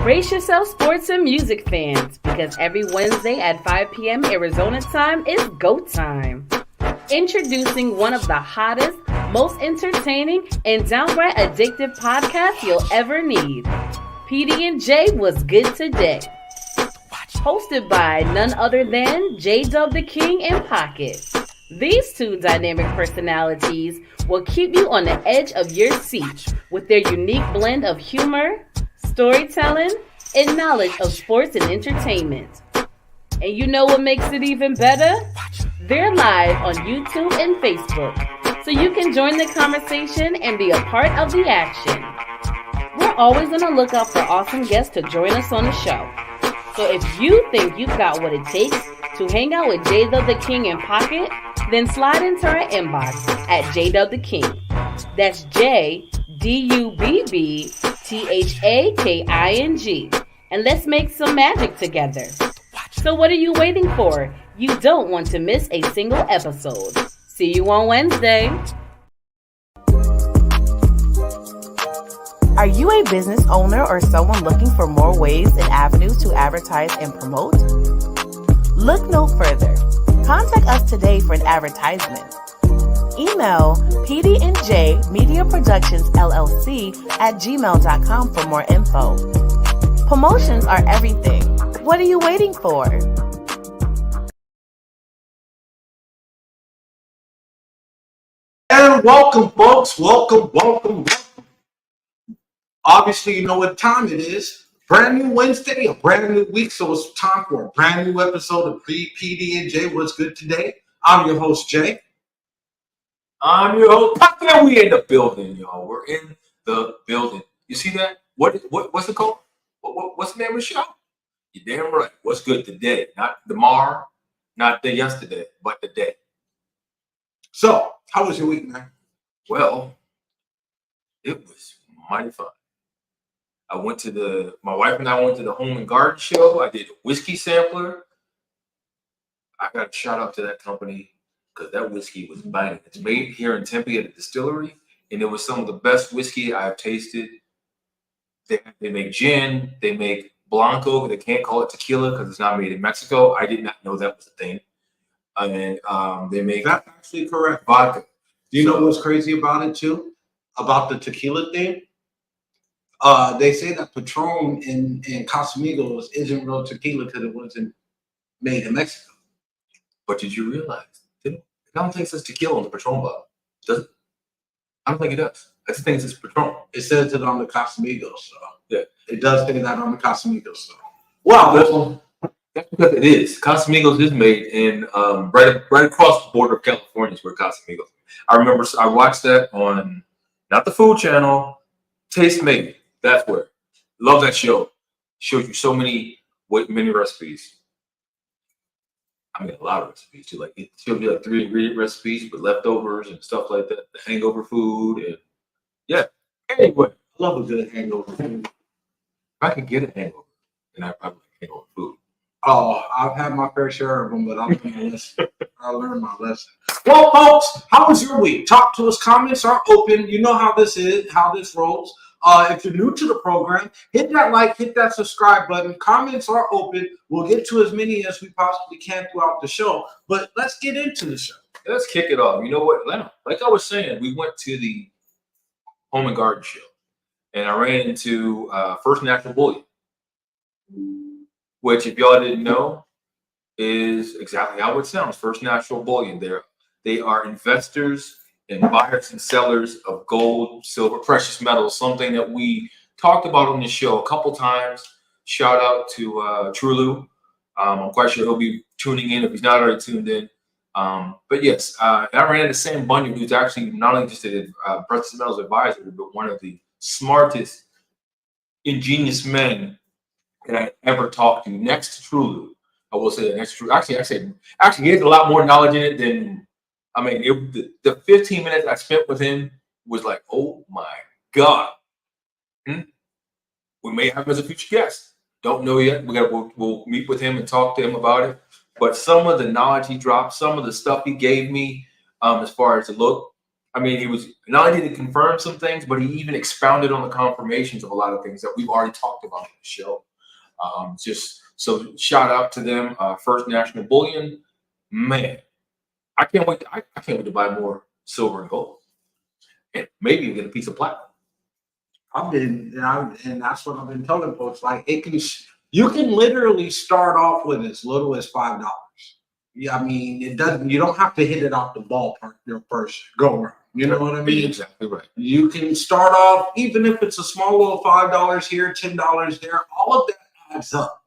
Brace yourself, sports and music fans, because every Wednesday at 5 p.m. Arizona time is GO time. Introducing one of the hottest, most entertaining, and downright addictive podcasts you'll ever need. PD&J Was Good Today. Hosted by none other than J-Dub the King and Pocket. These two dynamic personalities will keep you on the edge of your seat with their unique blend of humor, storytelling, and knowledge of sports and entertainment. And you know what makes it even better? They're live on YouTube and Facebook, so you can join the conversation and be a part of the action. We're always on the lookout for awesome guests to join us on the show. So if you think you've got what it takes to hang out with J-Dub the King and Pocket, then slide into our inbox at J-Dub the King. That's JDUBBTHAKING. And let's make some magic together. So what are you waiting for? You don't want to miss a single episode. See you on Wednesday. Are you a business owner or someone looking for more ways and avenues to advertise and promote? Look no further. Contact us today for an advertisement. Email PD&J Media Productions LLC at gmail.com for more info. Promotions are everything. What are you waiting for? And welcome, folks. Welcome. Obviously, you know what time it is. Brand new Wednesday, a brand new week, so it's time for a brand new episode of PD&J What's Good Today. I'm your host, Jay. I'm your host, Pocket. We in the building, y'all. We're in the building. You see that? What's it called? What's the name of the show? You're damn right. What's good today? Not tomorrow, not the yesterday, but the day. So, how was your week, man? Well, it was mighty fun. My wife and I went to the Home and Garden show. I did a whiskey sampler. I got a shout out to that company because that whiskey was banging. It's made here in Tempe at a distillery, and it was some of the best whiskey I have tasted. They make gin, they make Blanco. They can't call it tequila because it's not made in Mexico. I did not know that was a thing. And they make That's actually correct. vodka. Do you know what's crazy about it, too? About the tequila thing? They say that Patron in Casamigos isn't real tequila because it wasn't made in Mexico. But did you realize? I don't think it says tequila on the Patron bottle. Does it? I don't think it does. I just think it says Patron. It says it on the Casamigos, so Yeah. it does say that on the Casamigos, so. Wow, that's because it is. Casamigos is made in right across the border of California is where Casamigos. I remember I watched that on not the Food Channel, Taste Made. That's where. Love that show. Shows you so many recipes. I mean, a lot of recipes too. Like it shows you like 3 ingredient recipes with leftovers and stuff like that. The hangover food and yeah. Anyway, I love a good hangover. if I could get a hangover, then I probably like hangover food. Oh, I've had my fair share of them, but I learned my lesson. Well, folks, how was your week? Talk to us. Comments are open. You know how this is, how this rolls. If you're new to the program, hit that like, hit that subscribe button. Comments are open. We'll get to as many as we possibly can throughout the show. But let's get into the show. Let's kick it off. You know what? Like I was saying, we went to the Home and Garden show, and I ran into First National Bullion, which, if y'all didn't know, is exactly how it sounds. First National Bullion. They are investors and buyers and sellers of gold, silver, precious metals, something that we talked about on the show a couple times. Shout out to Trulu. I'm quite sure he'll be tuning in if he's not already tuned in. But yes, I ran into Sam Bunyan, who's actually not only just a precious metals advisor, but one of the smartest, ingenious men that I ever talked to. Next to Trulu, I will say that next to Trulu. Actually, he has a lot more knowledge in it than. I mean, the 15 minutes I spent with him was like, oh my God. We may have him as a future guest. Don't know yet. We'll meet with him and talk to him about it. But some of the knowledge he dropped, some of the stuff he gave me, as far as the look, I mean, he was not only did he confirm some things, but he even expounded on the confirmations of a lot of things that we've already talked about on the show. Just so shout out to them. First National Bullion, man, I can't wait. I can't wait to buy more silver and gold, and maybe even get a piece of platinum. And that's what I've been telling folks. Like you can literally start off with as little as $5. Yeah, I mean, it doesn't. You don't have to hit it off the ballpark your first go around. You know what I mean? Exactly right. You can start off, even if it's a small little $5 here, $10 there. All of that adds up.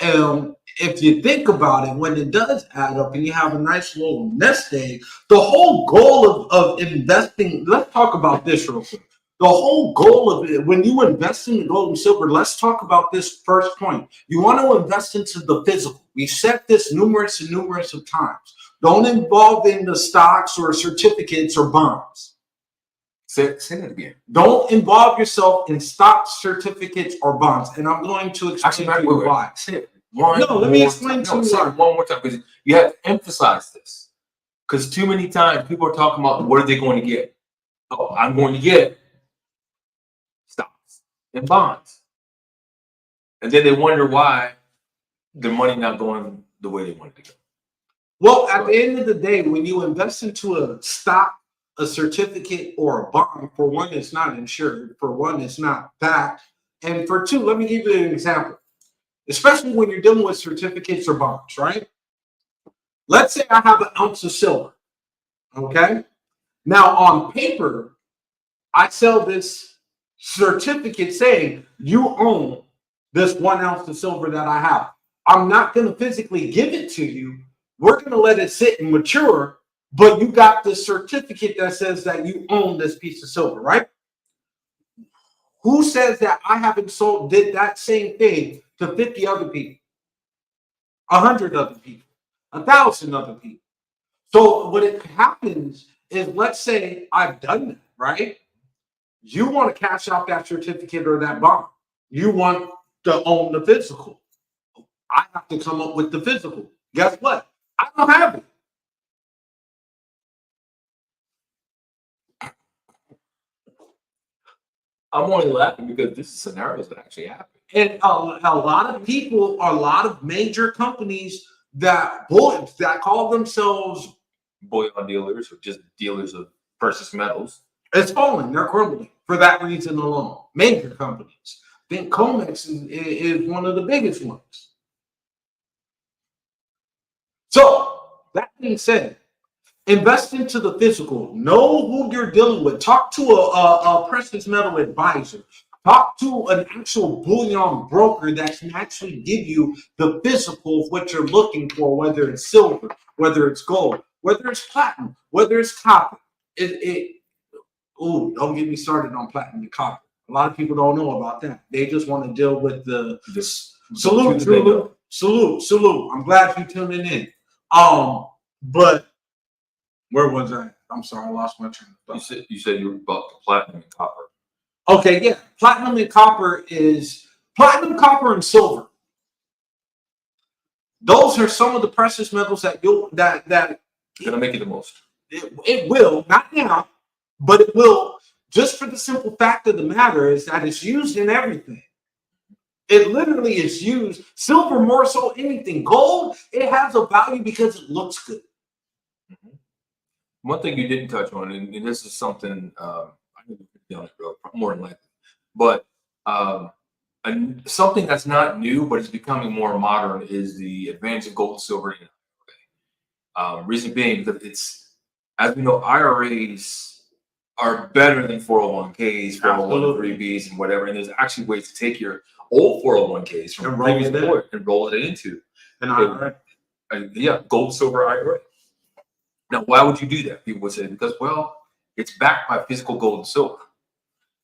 And if you think about it, when it does add up and you have a nice little nest egg, the whole goal of investing, let's talk about this real quick. The whole goal of it, when you invest in the gold and silver, let's talk about this first point. You want to invest into the physical. We've said this numerous and numerous of times. Don't involve in the stocks or certificates or bonds. Say that again. Don't involve yourself in stocks, certificates, or bonds. And I'm going to explain to you why. Say it let me explain to you why. One more time, because you have to emphasize this. Because too many times people are talking about what are they going to get? Oh, I'm going to get stocks and bonds. And then they wonder why their money not going the way they want it to go. Well, at the end of the day, when you invest into a stock, a certificate, or a bond, for one, it's not insured. For one, it's not backed. And for two, let me give you an example. Especially when you're dealing with certificates or bonds, right? Let's say I have an ounce of silver, okay? Now, on paper, I sell this certificate saying you own this 1 ounce of silver that I have. I'm not going to physically give it to you. We're going to let it sit and mature, but you got this certificate that says that you own this piece of silver, right? Who says that I haven't did that same thing to 50 other people, 100 other people, 1,000 other people? So what it happens is, let's say I've done that, right? You want to cash out that certificate or that bond. You want to own the physical. I have to come up with the physical. Guess what? I don't have it. I'm only laughing because this is scenarios that actually happen. And a lot of people, a lot of major companies that call themselves bullion dealers or just dealers of precious metals, it's falling. They're crumbling for that reason alone. Major companies. I think Comex is one of the biggest ones. So that being said, invest into the physical. Know who you're dealing with. Talk to a precious metal advisor. Talk to an actual bullion broker that can actually give you the physical of what you're looking for, whether it's silver, whether it's gold, whether it's platinum, whether it's copper. Don't get me started on platinum and copper. A lot of people don't know about that. They just want to deal with the salute. I'm glad you're tuning in. But where was I? I'm sorry, I lost my train of thought. You said you were about the platinum and copper. Okay, yeah. Platinum and copper is platinum, copper, and silver. Those are some of the precious metals that gonna make you the most. It will, not now, but it will. Just for the simple fact of the matter is that it's used in everything. It literally is used. Silver more so anything. Gold, it has a value because it looks good. Mm-hmm. One thing you didn't touch on, and this is something I need to be on it, bro, more than likely, but something that's not new but is becoming more modern is the advantage of gold and silver in IRA. Reason being that it's, as we know, IRAs are better than 401ks, 401(b)s, and whatever. And there's actually ways to take your old 401ks from previous employer and roll it into an IRA. Gold, silver IRA. Now, why would you do that? People would say, because, well, it's backed by physical gold and silver.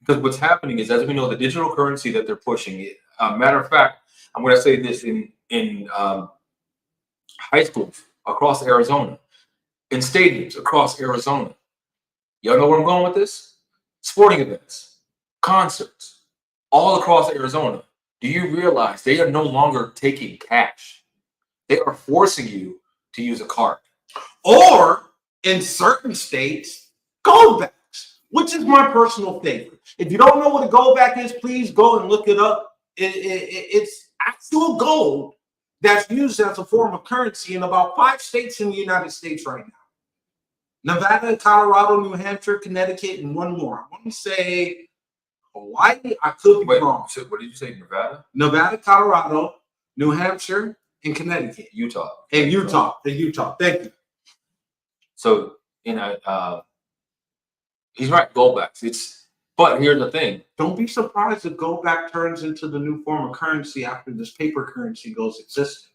Because what's happening is, as we know, the digital currency that they're pushing, matter of fact, I'm going to say this in high schools across Arizona, in stadiums across Arizona. Y'all know where I'm going with this? Sporting events, concerts, all across Arizona. Do you realize they are no longer taking cash? They are forcing you to use a card. Or in certain states, Gold backs, which is my personal favorite. If you don't know what a gold back is, please go and look it up. It's actual gold that's used as a form of currency in about 5 states in the United States right now. Nevada, Colorado, New Hampshire, Connecticut, and one more. I want to say Hawaii. I could be wrong. So what did you say? Nevada? Nevada, Colorado, New Hampshire, and Connecticut. Utah. And Utah. Thank you. So, he's right, goldbacks. But here's the thing. Don't be surprised if gold back turns into the new form of currency after this paper currency goes existing.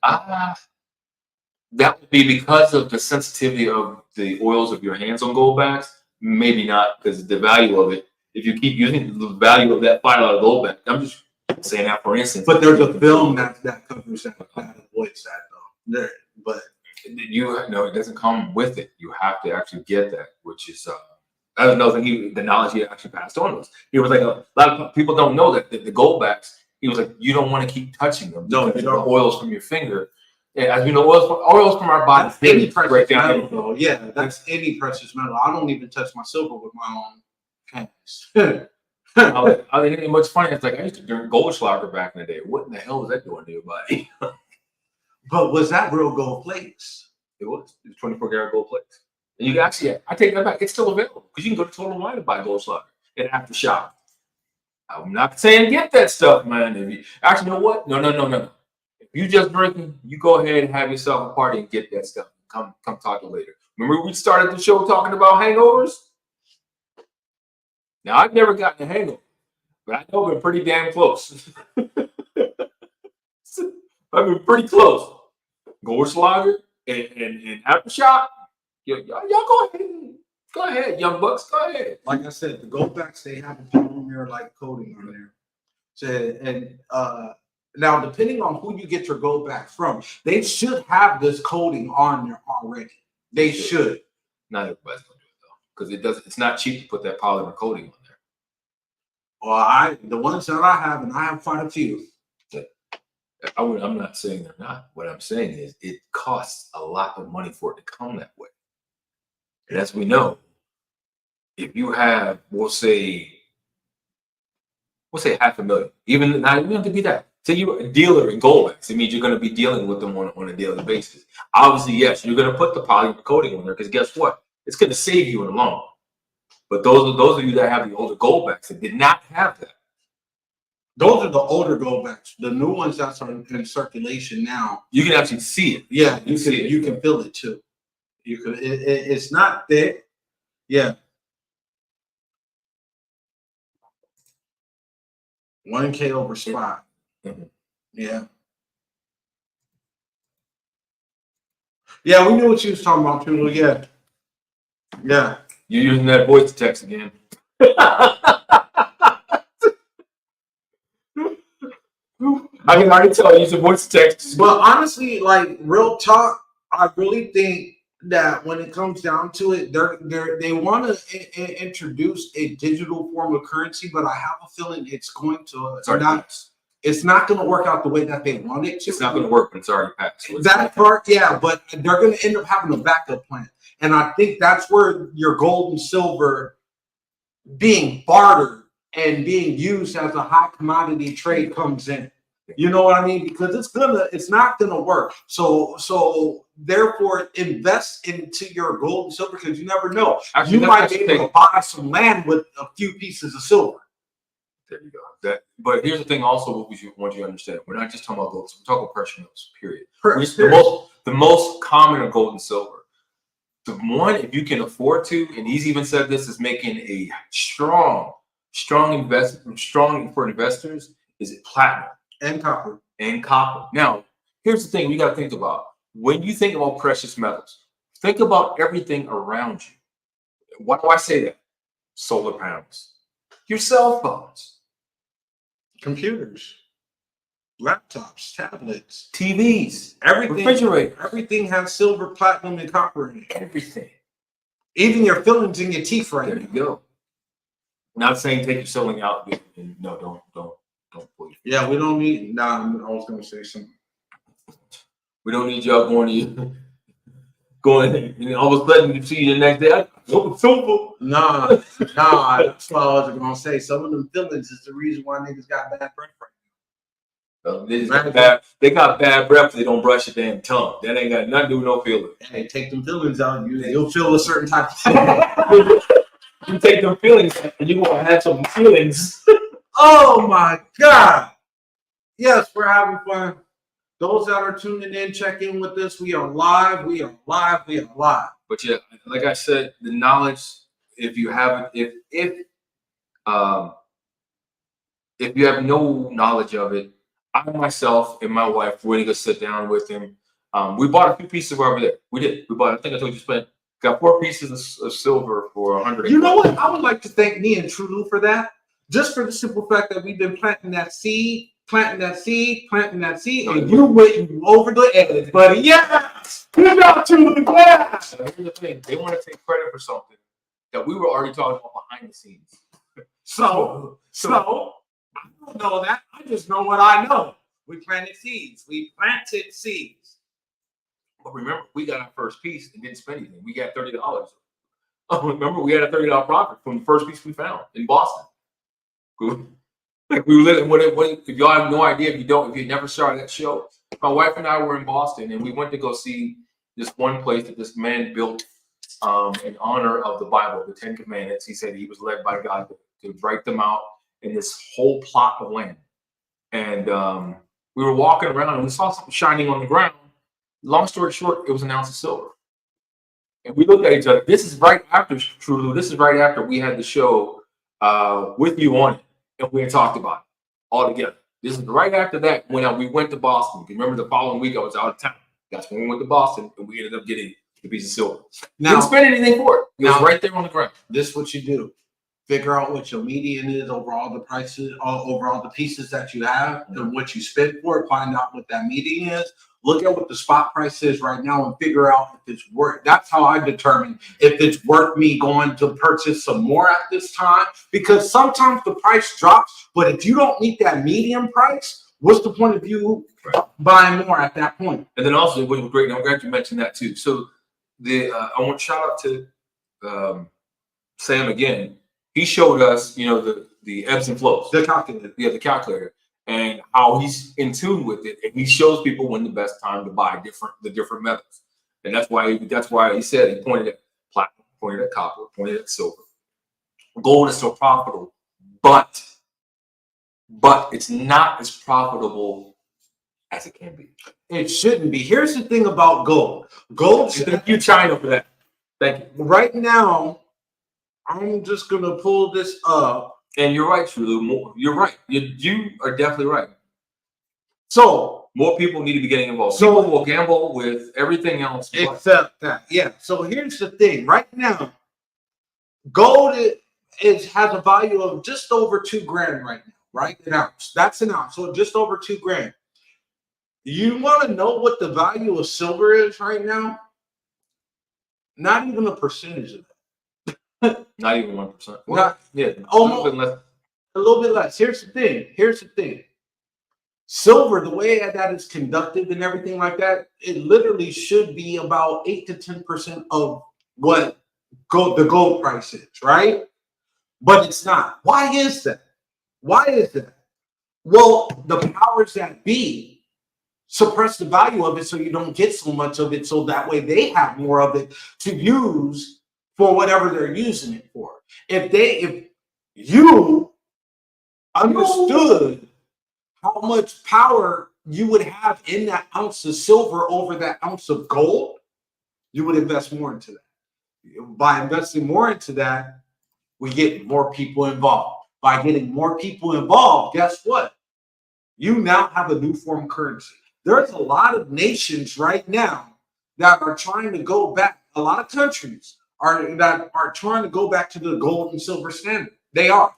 That would be because of the sensitivity of the oils of your hands on goldbacks. Maybe not, because the value of it, if you keep using the value of that $5 goldback, I'm just saying that for instance. But there's a film that covers that avoids that though. But it doesn't come with it. You have to actually get that, which is that was another thing. The knowledge he actually passed on was he was like a lot of people don't know that the goldbacks. He was like, you don't want to keep touching them. No, the oils from your finger. And as we know, oils from our body. That's any precious metal, though. Yeah, that's any precious metal. I don't even touch my silver with my own hands. I mean, what's funny? It's like I used to drink Goldschlager back in the day. What in the hell was that doing to your body? But was that real gold plates? It was 24 karat gold plates. And you can actually, I take that back. It's still available because you can go to Total Wine and buy Goldschlager and Aftershock. I'm not saying get that stuff, man. If you actually, you know what? No. If you just drinking, you go ahead and have yourself a party and get that stuff. Come talk to later. Remember we started the show talking about hangovers? Now I've never gotten a hangover, but I know I've been pretty damn close. I've been pretty close. Goldschlager and Aftershock. Y'all go ahead, young bucks, go ahead. Like I said, the goldbacks, they have a polymer like coating on there. So, and now depending on who you get your goldback from, they should have this coating on there already. They should. Not everybody's gonna do it though, because it's not cheap to put that polymer coating on there. Well, the ones that I have, and I have quite a few. I'm not saying they're not. What I'm saying is it costs a lot of money for it to come that way. And as we know, if you have, we'll say $500,000, even not even have to be that. Say you're a dealer in goldbacks, it means you're going to be dealing with them on a daily basis. Obviously, yes, you're going to put the polymer coating on there because guess what? It's going to save you in the long run. But those of you that have the older goldbacks that did not have that. Those are the older goldbacks. The new ones that are in circulation now, you can actually see it. Yeah, you can feel it too. You could. It's not thick. Yeah. 1K over spot. Mm-hmm. Yeah. Yeah, we knew what you was talking about, too. Yeah. Yeah. You're using that voice to text again. I can already tell you use a voice to text. But honestly, like real talk, I really think that when it comes down to it, they want to introduce a digital form of currency, but I have a feeling it's going to it's not going to work out the way that they want it to. It's not going to work when it's already passed. That part, yeah, but they're going to end up having a backup plan, and I think that's where your gold and silver being bartered and being used as a high commodity trade comes in. You know what I mean? Because it's not gonna work. So therefore, invest into your gold and silver because you never know. Actually, you might be able to buy some land with a few pieces of silver. There you go. But here's the thing. Also, what we want you to understand: we're not just talking about gold. We're talking about precious metals. Period. The most common are gold and silver. The one, if you can afford to, and he's even said this is making a strong investment, strong for investors. Is it platinum? And copper. Now, here's the thing we got to think about. When you think about precious metals, think about everything around you. Why do I say that? Solar panels, your cell phones, computers, laptops, tablets, TVs, everything, refrigerator. Everything has silver, platinum, and copper in it. Everything. Even your fillings in your teeth right there now. You go. Not saying take your filling out. No, don't. Yeah, we don't need. I was gonna say something. We don't need y'all going and all of a sudden you see you the next day. Silver. Nah, that's what I was gonna say. Some of them feelings is the reason why niggas got bad breath right now. They got bad breath. They don't brush your damn tongue. That ain't got nothing to do with no feeling. Hey, take them feelings out. You'll feel a certain type of You take them feelings and you gonna have some feelings. Oh my God. Yes, we're having fun. Those that are tuning in, check in with us. We are live. We are live. We are live. But yeah, like I said, the knowledge, if you haven't, if you have no knowledge of it, I myself and my wife, we're gonna sit down with him. We bought a few pieces over there. We did. We bought, I think I told you, got 4 pieces of silver for $100. You know what? I would like to thank me and Trulu for that. Just for the simple fact that we've been planting that seed, and you went over the edge, buddy. Yes! Good job, Trulu. Yeah! Here's the thing. They want to take credit for something that we were already talking about behind the scenes. So I don't know that. I just know what I know. We planted seeds. But remember, we got our first piece and didn't spend anything. We got $30. Oh, remember, we had a $30 profit from the first piece we found in Boston. Like we live. If y'all have no idea, if you never saw that show, my wife and I were in Boston and we went to go see this one place that this man built in honor of the Bible, the 10 Commandments. He said he was led by God to write them out in this whole plot of land. And we were walking around and we saw something shining on the ground. Long story short, it was an ounce of silver. And we looked at each other. This is right after Trulu. This is right after we had the show with you on it, and we had talked about it all together. This is right after that when we went to Boston. You remember the following week I was out of town. That's when we went to Boston, and we ended up getting the piece of silver. Didn't spend anything for it. It was right there on the ground. This is what you do. Figure out what your median is over all the prices, over all the pieces that you have, and what you spent for it. Find out what that median is. Look at what the spot price is right now and figure out if it's worth. That's how I determine if it's worth me going to purchase some more at this time. Because sometimes the price drops, but if you don't meet that median price, what's the point of you buying more at that point? And then also, what was great, I'm glad you mentioned that too. So I want to shout out to Sam again. He showed us, the ebbs and flows. The calculator. Yeah, the calculator. And how he's in tune with it, and he shows people when the best time to buy the different metals, and that's why he said he pointed at platinum, pointed at copper, pointed at silver. Gold is so profitable, but it's not as profitable as it can be. It shouldn't be. Here's the thing about gold. Gold. Thank you, China, for that. Thank you. Right now, I'm just gonna pull this up. And you're right, Trulu. You're right. You are definitely right. So more people need to be getting involved. So people will gamble with everything else except that. Yeah. So here's the thing. Right now, gold has a value of just over $2,000 right now. Right, an ounce. That's an ounce. So just over $2,000. You want to know what the value of silver is right now? Not even a percentage of that. Not even 1%. Almost a little bit less. Here's the thing. Silver, the way that it's conducted and everything like that, it literally should be about 8 to 10% of what the gold price is, right? But it's not. Why is that? Well, the powers that be suppress the value of it so you don't get so much of it, so that way they have more of it to use for whatever they're using it for. If you understood how much power you would have in that ounce of silver over that ounce of gold, you would invest more into that. By investing more into that, we get more people involved. By getting more people involved, guess what? You now have a new form of currency. There's a lot of nations right now that are trying to go back. A lot of countries that are trying to go back to the gold and silver standard. They are.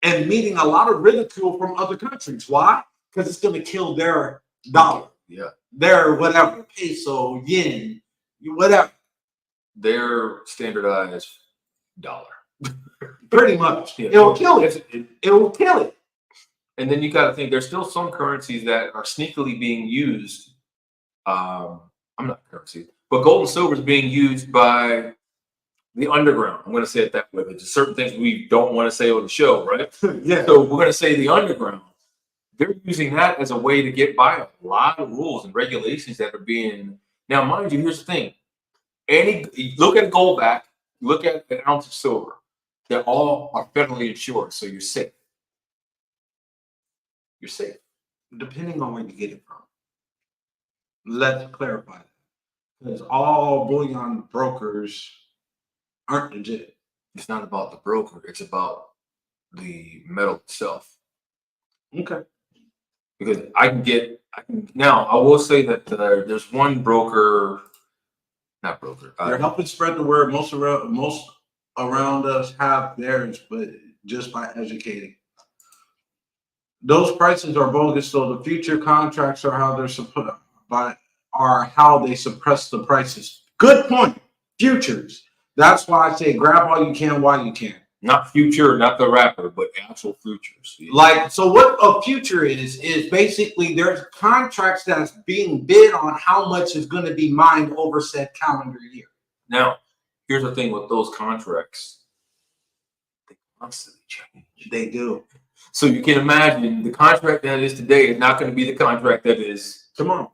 And meeting a lot of ridicule from other countries. Why? Because it's going to kill their dollar. Yeah. Their whatever, peso, yen, whatever. Their standardized dollar. Pretty much. Yeah. It will kill it. It will kill it. And then you got to think there's still some currencies that are sneakily being used. I'm not currency, but gold and silver is being used by the underground. I'm going to say it that way. But there's certain things we don't want to say on the show, right? Yeah. So we're going to say the underground. They're using that as a way to get by a lot of rules and regulations that are being. Now, mind you, here's the thing. Look at gold back, look at an ounce of silver. They all are federally insured, so you're safe. You're safe. Depending on where you get it from. Let's clarify that. Because all bullion brokers aren't legit. It's not about the broker, it's about the metal itself. Okay. Because now I will say that there's one broker, not broker. They're helping spread the word. Most around us have theirs, but just by educating. Those prices are bogus, so the future contracts are how they suppress the prices. Good point. Futures. That's why I say grab all you can while you can. Not future, not the rapper, but actual futures. Like, so what a future is basically there's contracts that's being bid on how much is going to be mined over said calendar year. Now, here's the thing with those contracts. They constantly change. They do. So you can imagine the contract that is today is not going to be the contract that is tomorrow.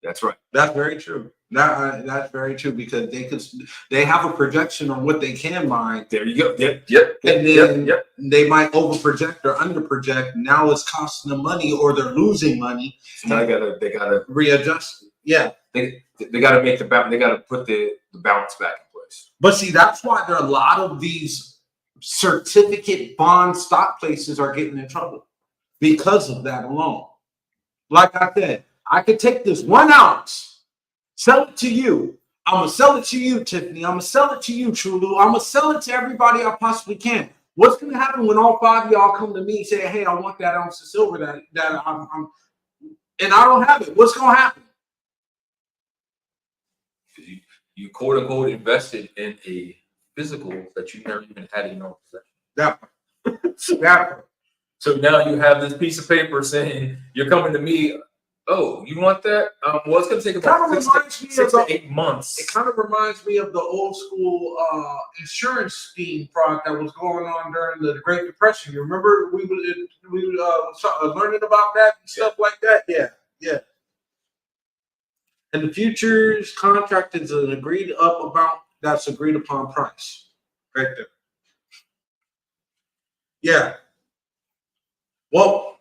That's right. That's very true. That's very true because they have a projection on what they can mine. There you go. Yep. And then they might over project or under project. Now it's costing them money or they're losing money. So now they gotta readjust. Yeah. They gotta make the balance. They gotta put the balance back in place. But see, that's why there are a lot of these certificate bond stock places are getting in trouble because of that alone. Like I said, I could take this 1 ounce, sell it to you. I'm going to sell it to you, Tiffany. I'm going to sell it to you, Trulu. I'm going to sell it to everybody I possibly can. What's going to happen when all 5 of y'all come to me and say, hey, I want that ounce of silver that I'm and I don't have it? What's going to happen? You quote unquote invested in a physical that you never even had in your possession. That So now you have this piece of paper saying you're coming to me. Oh, you want that? Well, it's going to take about 6 to 8 months. It kind of reminds me of the old school insurance scheme fraud that was going on during the Great Depression. You remember we were learning about that and stuff like that? Yeah. And the futures contract is an agreed upon price. Right there. Yeah. Well,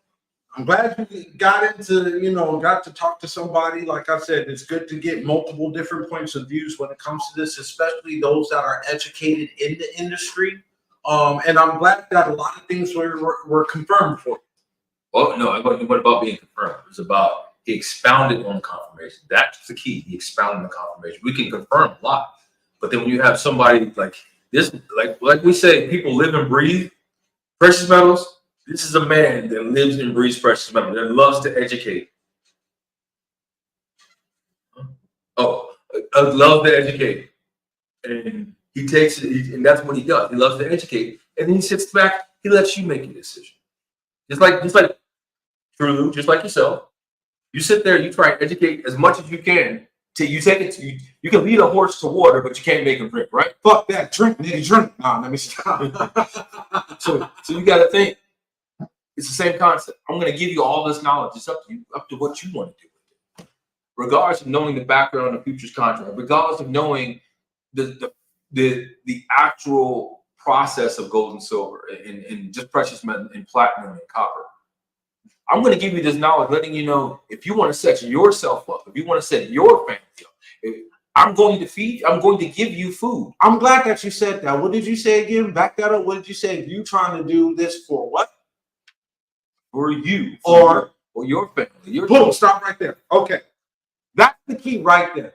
I'm glad you got to talk to somebody. Like I said, it's good to get multiple different points of views when it comes to this, especially those that are educated in the industry. And I'm glad that a lot of things were confirmed for you. Well, no, it wasn't about being confirmed. It was about he expounded on confirmation. That's the key. He expounded on confirmation. We can confirm a lot, but then when you have somebody like this, like we say, people live and breathe precious metals. This is a man that lives and breathes precious metal, that loves to educate. Love to educate. And he takes it, and that's what he does. He loves to educate. And then he sits back, he lets you make a decision. Just like True, just like yourself. You sit there, you try and educate as much as you can till you take it. You can lead a horse to water, but you can't make him drink, right? Fuck that, drink, nigga, drink. Nah, let me stop. So you got to think. It's the same concept. I'm going to give you all this knowledge. It's up to you, up to what you want to do with it. Regardless of knowing the background of futures contract, regardless of knowing the actual process of gold and silver and just precious metal and platinum and copper. I'm going to give you this knowledge, letting you know if you want to set yourself up, if you want to set your family up, I'm going to give you food. I'm glad that you said that. What did you say again? Back that up. What did you say? You trying to do this for what? For you, or your family. Boom, stop right there. Okay. That's the key right there.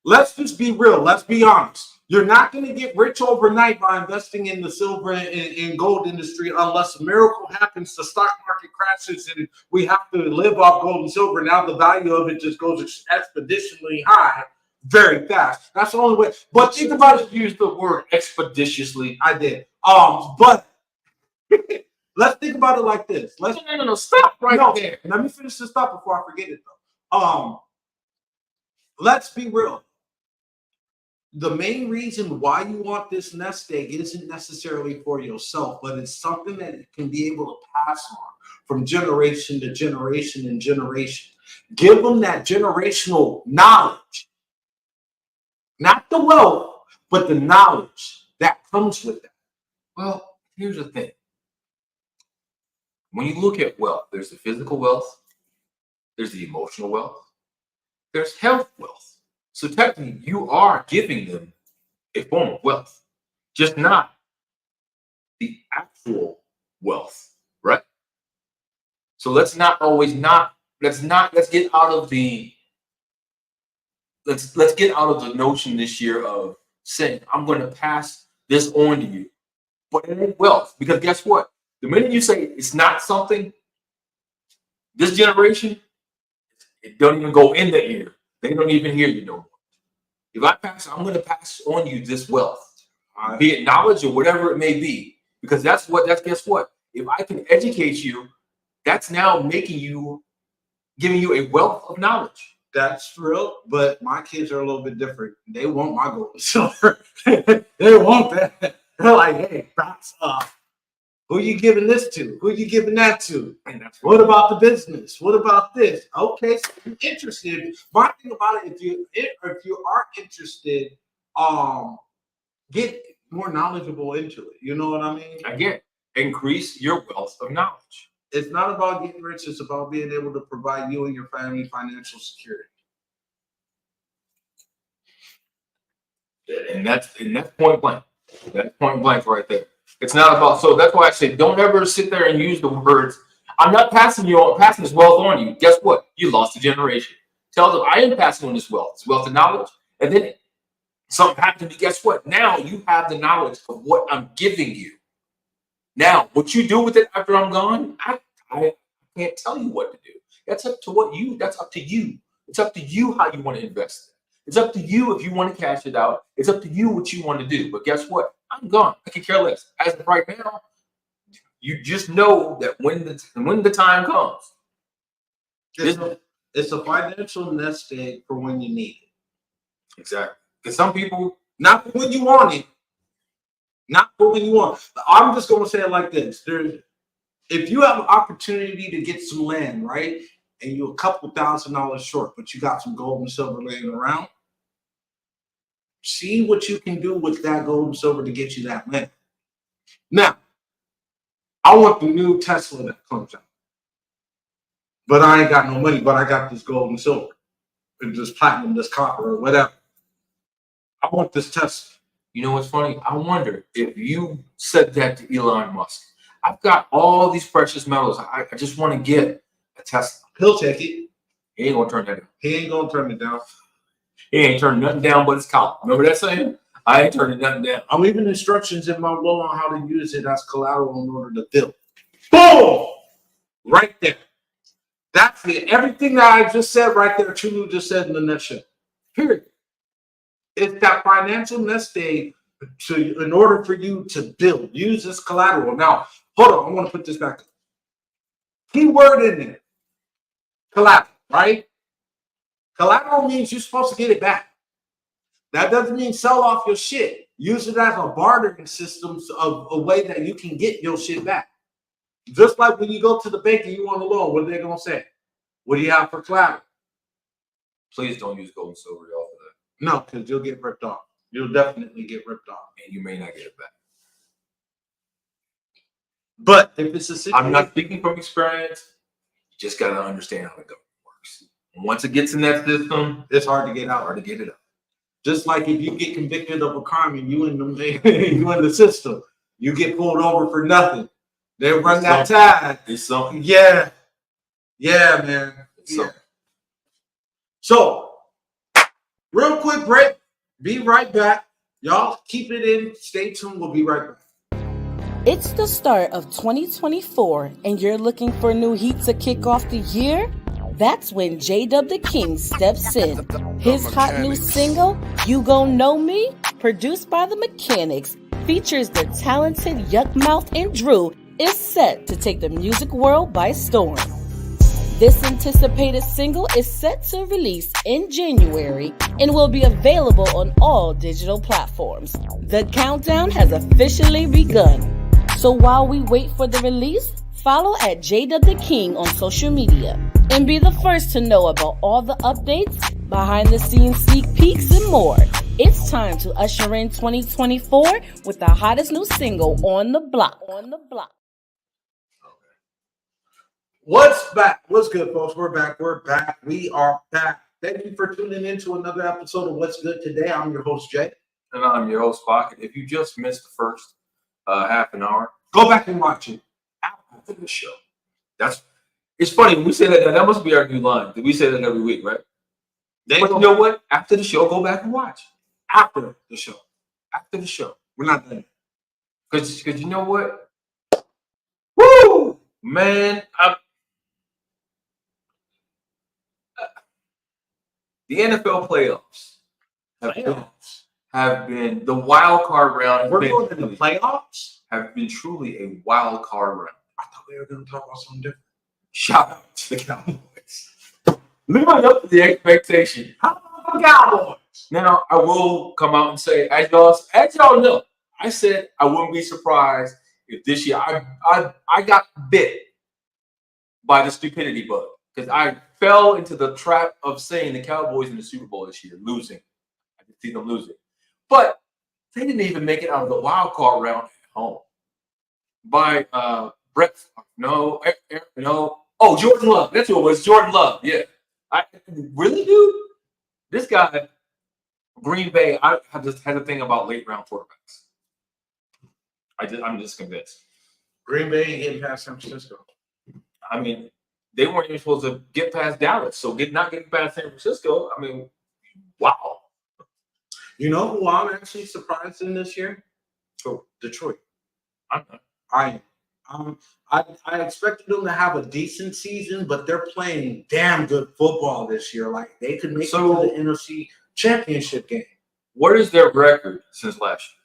Let's just be real. Let's be honest. You're not going to get rich overnight by investing in the silver and gold industry unless a miracle happens, the stock market crashes, and we have to live off gold and silver. Now the value of it just goes expeditionally high very fast. That's the only way. But think about it. Use the word expeditiously. I did. But let's think about it like this. No, stop right there. Let me finish this thought before I forget it though. Let's be real. the main reason why you want this nest egg isn't necessarily for yourself, but it's something that can be able to pass on from generation to generation and generation. Give them that generational knowledge, not the wealth, but the knowledge that comes with that. Well, here's the thing. When you look at wealth, there's the physical wealth, there's the emotional wealth, there's health wealth. So technically, you are giving them a form of wealth, just not the actual wealth, right? So let's get out of the notion this year of saying I'm going to pass this on to you, but it ain't wealth, because guess what? The minute you say it's not something, this generation, it don't even go in the ear. They don't even hear you no more. If I'm going to pass on you this wealth, be it knowledge or whatever it may be, because guess what? If I can educate you, that's now giving you a wealth of knowledge. That's real, but my kids are a little bit different. They want my gold and silver. They want that. They're like, hey, bounce up. Who you giving this to? Who you giving that to? What about the business? What about this? Okay, so you're interested. My thing about it, if you are interested, get more knowledgeable into it. You know what I mean? Again, increase your wealth of knowledge. It's not about getting rich. It's about being able to provide you and your family financial security. And that's point blank. That's point blank right there. It's not about, so that's why I say don't ever sit there and use the words, I'm not passing this wealth on you. Guess what? You lost a generation. Tell them I am passing on this wealth. It's wealth of knowledge. And then something happened to me. Guess what? Now you have the knowledge of what I'm giving you. Now, what you do with it after I'm gone, I can't tell you what to do. That's up to that's up to you. It's up to you how you want to invest it. It's up to you if you want to cash it out. It's up to you what you want to do. But guess what? I'm gone. I can care less. As of right now, you just know that when the time comes. It's a financial nest egg for when you need it. Exactly. Because some people, not for when you want it. Not for when you want it. I'm just going to say it like this. If you have an opportunity to get some land, right, and you're a couple $1,000s short, but you got some gold and silver laying around, see what you can do with that gold and silver to get you that land. Now, I want the new Tesla that comes out. But I ain't got no money, but I got this gold and silver, and this platinum, this copper, or whatever. I want this Tesla. You know what's funny? I wonder if you said that to Elon Musk. I've got all these precious metals. I just want to get a Tesla. He'll take it. He ain't gonna turn that down. He ain't gonna turn it down. He ain't turning nothing down but his collar. Remember that saying? I ain't turning nothing down. I'm leaving instructions in my will on how to use it as collateral in order to build. Boom! Right there. That's it. Everything that I just said right there, Chulu just said in the nutshell. Period. It's that financial nest egg in order for you to build. Use this collateral. Now, hold on. I want to put this back up. Key word in there. Collateral, right? Collateral means you're supposed to get it back. That doesn't mean sell off your shit. Use it as a bartering system of a way that you can get your shit back. Just like when you go to the bank and you want a loan, what are they going to say? What do you have for collateral? Please don't use gold and silver off of that. No, because you'll get ripped off. You'll definitely get ripped off. And you may not get it back. But if it's a situation, I'm not speaking from experience. You just got to understand how the government works. And once it gets in that system, it's hard to get out. Hard to get it out. Just like if you get convicted of a crime and you in the system, you get pulled over for nothing. They run that tag. It's something. Yeah. Yeah, man. Yeah. So, real quick break. Be right back. Y'all keep it in. Stay tuned. We'll be right back. It's the start of 2024 and you're looking for new heat to kick off the year? That's when J-Dub the King steps in. His hot new single, You Gon' Know Me, produced by the Mechanics, features the talented Yuck Mouth and Drew, is set to take the music world by storm. This anticipated single is set to release in January and will be available on all digital platforms. The countdown has officially begun. So while we wait for the release, follow at JWTheKing on social media and be the first to know about all the updates, behind the scenes sneak peeks, and more. It's time to usher in 2024 with the hottest new single on the block. What's back? What's good, folks? We're back. We are back. Thank you for tuning in to another episode of What's Good Today. I'm your host, Jay. And I'm your host, Pocket. If you just missed the first half an hour, go back and watch it after the show. It's funny when we say that. That must be our new line. We say that every week, right? But you know what? After the show, go back and watch. After the show. We're not done. Because you know what? Woo! Man, the NFL playoffs have been the wild card round. We're going to the playoffs? Have been truly a wild card round. I thought we were going to talk about something different. Shout out to the Cowboys. Living up to the expectation. How about the Cowboys? Now, I will come out and say, as y'all know, I said I wouldn't be surprised if this year I got bit by the stupidity bug because I fell into the trap of saying the Cowboys in the Super Bowl this year, losing. I could see them losing. But they didn't even make it out of the wild card round at home. By Brett, no. Oh, Jordan Love. That's who it was, Jordan Love. Yeah. Really, dude? This guy, Green Bay, I just had a thing about late round quarterbacks. I'm just convinced. Green Bay ain't getting past San Francisco. I mean, they weren't even supposed to get past Dallas. So not getting past San Francisco, I mean, wow. You know who I'm actually surprised in this year? Oh, Detroit. I expected them to have a decent season, but they're playing damn good football this year. Like they could make it to the NFC Championship game. What is their record since last year?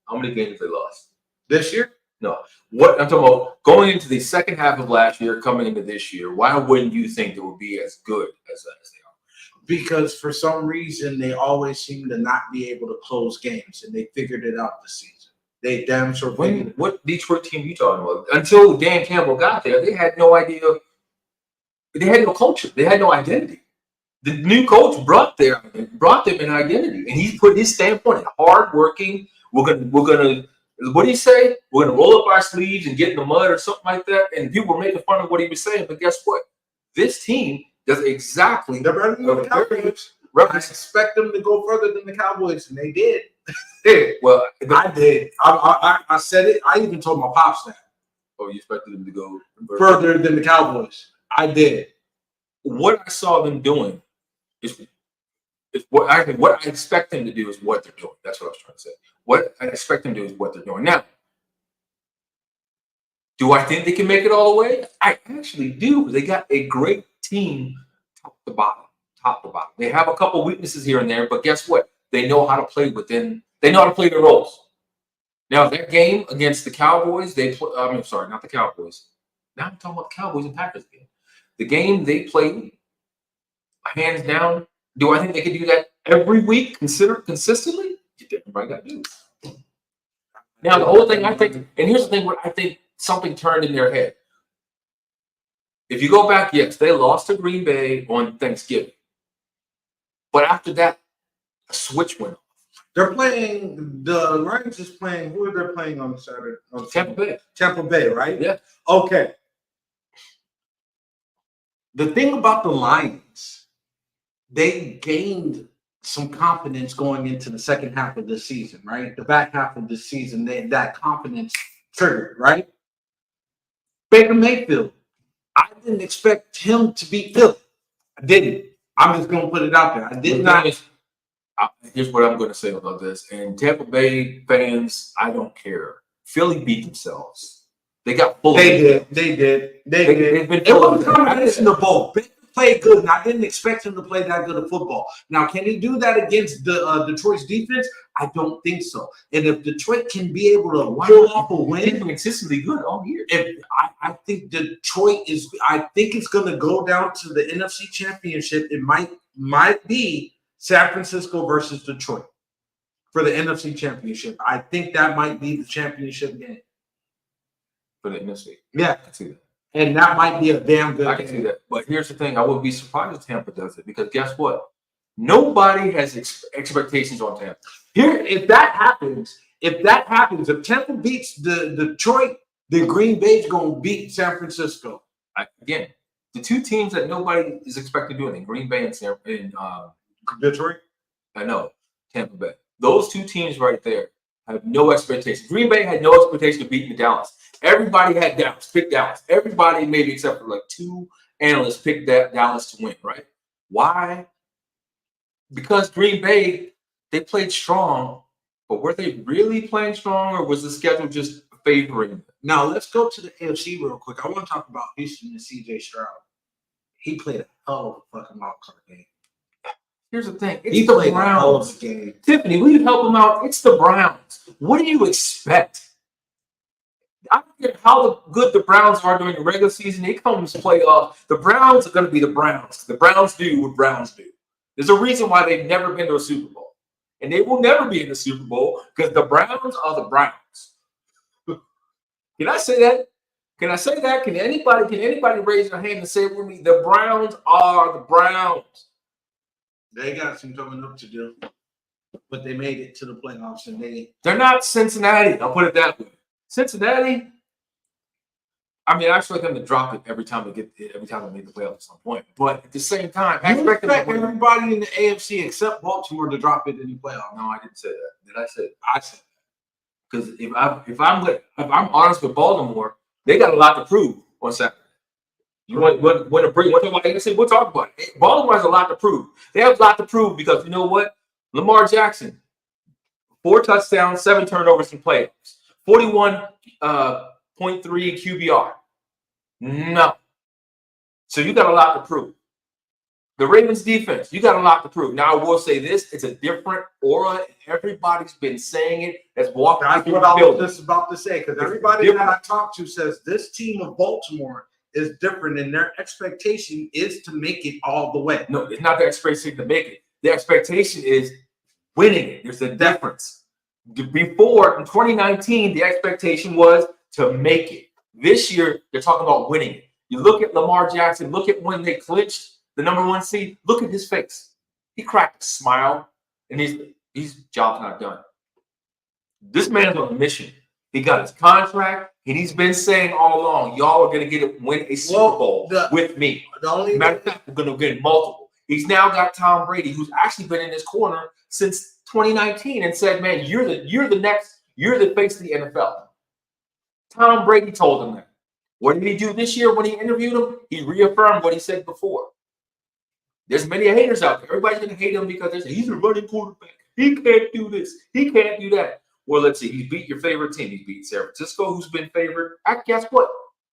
How many games they lost? This year? No. What I'm talking about going into the second half of last year, coming into this year, why wouldn't you think it would be as good as they are? Because for some reason they always seem to not be able to close games, and they figured it out this season. They damn sure. What Detroit team you talking about? Until Dan Campbell got there, they had no idea. They had no culture. They had no identity. The new coach brought them an identity, and he put his standpoint: hardworking. We're gonna. What did he say? We're gonna roll up our sleeves and get in the mud or something like that. And people were making fun of what he was saying, but guess what? This team does exactly. They're better than the Cowboys. I expect them to go further than the Cowboys, and they did. Well, I did. I said it. I even told my pops that. Oh, you expected them to go further than the Cowboys? I did. What I saw them doing is what I expect them to do is what they're doing. That's what I was trying to say. What I expect them to do is what they're doing. Now, do I think they can make it all the way? I actually do. They got a great team top to bottom. They have a couple weaknesses here and there, but guess what? They know how to play they know how to play their roles. Now, that game against the Cowboys, not the Cowboys. Now I'm talking about the Cowboys and Packers game. The game they played, hands down, do I think they can do that every week, consistently? Everybody got to do. Now, the whole thing, I think, and here's the thing where I think something turned in their head. If you go back, yes, they lost to Green Bay on Thanksgiving. But after that, a switch went off. They're playing, the Lions is playing, who are they playing on Saturday? Tampa Bay. Tampa Bay, right? Yeah. Okay. The thing about the Lions, they gained some confidence going into the second half of the season, right? The back half of the season, that confidence triggered, right? Baker Mayfield, I didn't expect him to beat Philly. I didn't. I'm just going to put it out there. I did not. Here's what I'm going to say about this. And Tampa Bay fans, I don't care. Philly beat themselves. They got full. They did. It was a combination of both. Baker played good, and I didn't expect him to play that good of football. Now, can he do that against the Detroit's defense? I don't think so. And if Detroit can be able to pull off a win, he's been consistently good all year. I think Detroit is. I think it's going to go down to the NFC Championship. It might be San Francisco versus Detroit for the NFC Championship. I think that might be the championship game for the NFC. Yeah, I can see that. And that might be a damn good. I can see that. But here's the thing: I wouldn't be surprised if Tampa does it, because guess what? Nobody has expectations on Tampa. Here, if that happens, if Tampa beats the Detroit, then Green Bay's going to beat San Francisco. Again, the two teams that nobody is expected to do anything, Green Bay and Detroit. I know, Tampa Bay. Those two teams right there have no expectations. Green Bay had no expectation of beating Dallas. Everybody had Dallas, picked Dallas. Everybody, maybe except for like two analysts, picked Dallas to win, right? Why? Because Green Bay, they played strong, but were they really playing strong, or was the schedule just favoring them? Now, let's go to the AFC real quick. I want to talk about Houston and C.J. Stroud. He played a hell of a fucking wild card game. Here's the thing. He played a hell of a game. Tiffany, will you help him out? It's the Browns. What do you expect? I don't care how good the Browns are during the regular season. They come to playoffs. The Browns are going to be the Browns. The Browns do what Browns do. There's a reason why they've never been to a Super Bowl. And they will never be in the Super Bowl, because the Browns are the Browns. Can I say that? Can I say that? Can anybody raise their hand and say it with me? The Browns are the Browns. They got some coming up to do. But they made it to the playoffs, and they're not Cincinnati. I'll put it that way. Cincinnati, I mean, I expect them to drop it every time they make the playoffs at some point. But at the same time, I expect everybody in the AFC except Baltimore to drop it in the playoffs. No, I didn't say that. Did I say that? I said that. Because if I'm honest with Baltimore, they got a lot to prove on Saturday. You want to bring one thing about AFC? We'll talk about it. Baltimore has a lot to prove. They have a lot to prove because you know what? Lamar Jackson, 4 touchdowns, 7 turnovers in playoffs. 41.3 QBR. No. So you got a lot to prove. The Ravens defense, you got a lot to prove. Now, I will say this, it's a different aura. Everybody's been saying it. That's walking through the building. That's what I was just about to say, because everybody that I talk to says this team of Baltimore is different, and their expectation is to make it all the way. No, it's not the expectation to make it. The expectation is winning it. There's a difference. Before, in 2019, the expectation was to make it. This year, they're talking about winning it. You look at Lamar Jackson, look at when they clinched the #1 seed, look at his face. He cracked a smile, and his job's not done. This man's on a mission. He got his contract, and he's been saying all along, y'all are going to win a Super Bowl with me. Matter of fact, we're going to get multiple. He's now got Tom Brady, who's actually been in his corner since 2019 and said, man, you're the face of the NFL. Tom Brady told him that. What did he do this year when he interviewed him? He reaffirmed what he said before. There's many haters out there. Everybody's going to hate him because they say he's a running quarterback. He can't do this. He can't do that. Well, let's see. He beat your favorite team. He beat San Francisco, who's been favored. Guess what?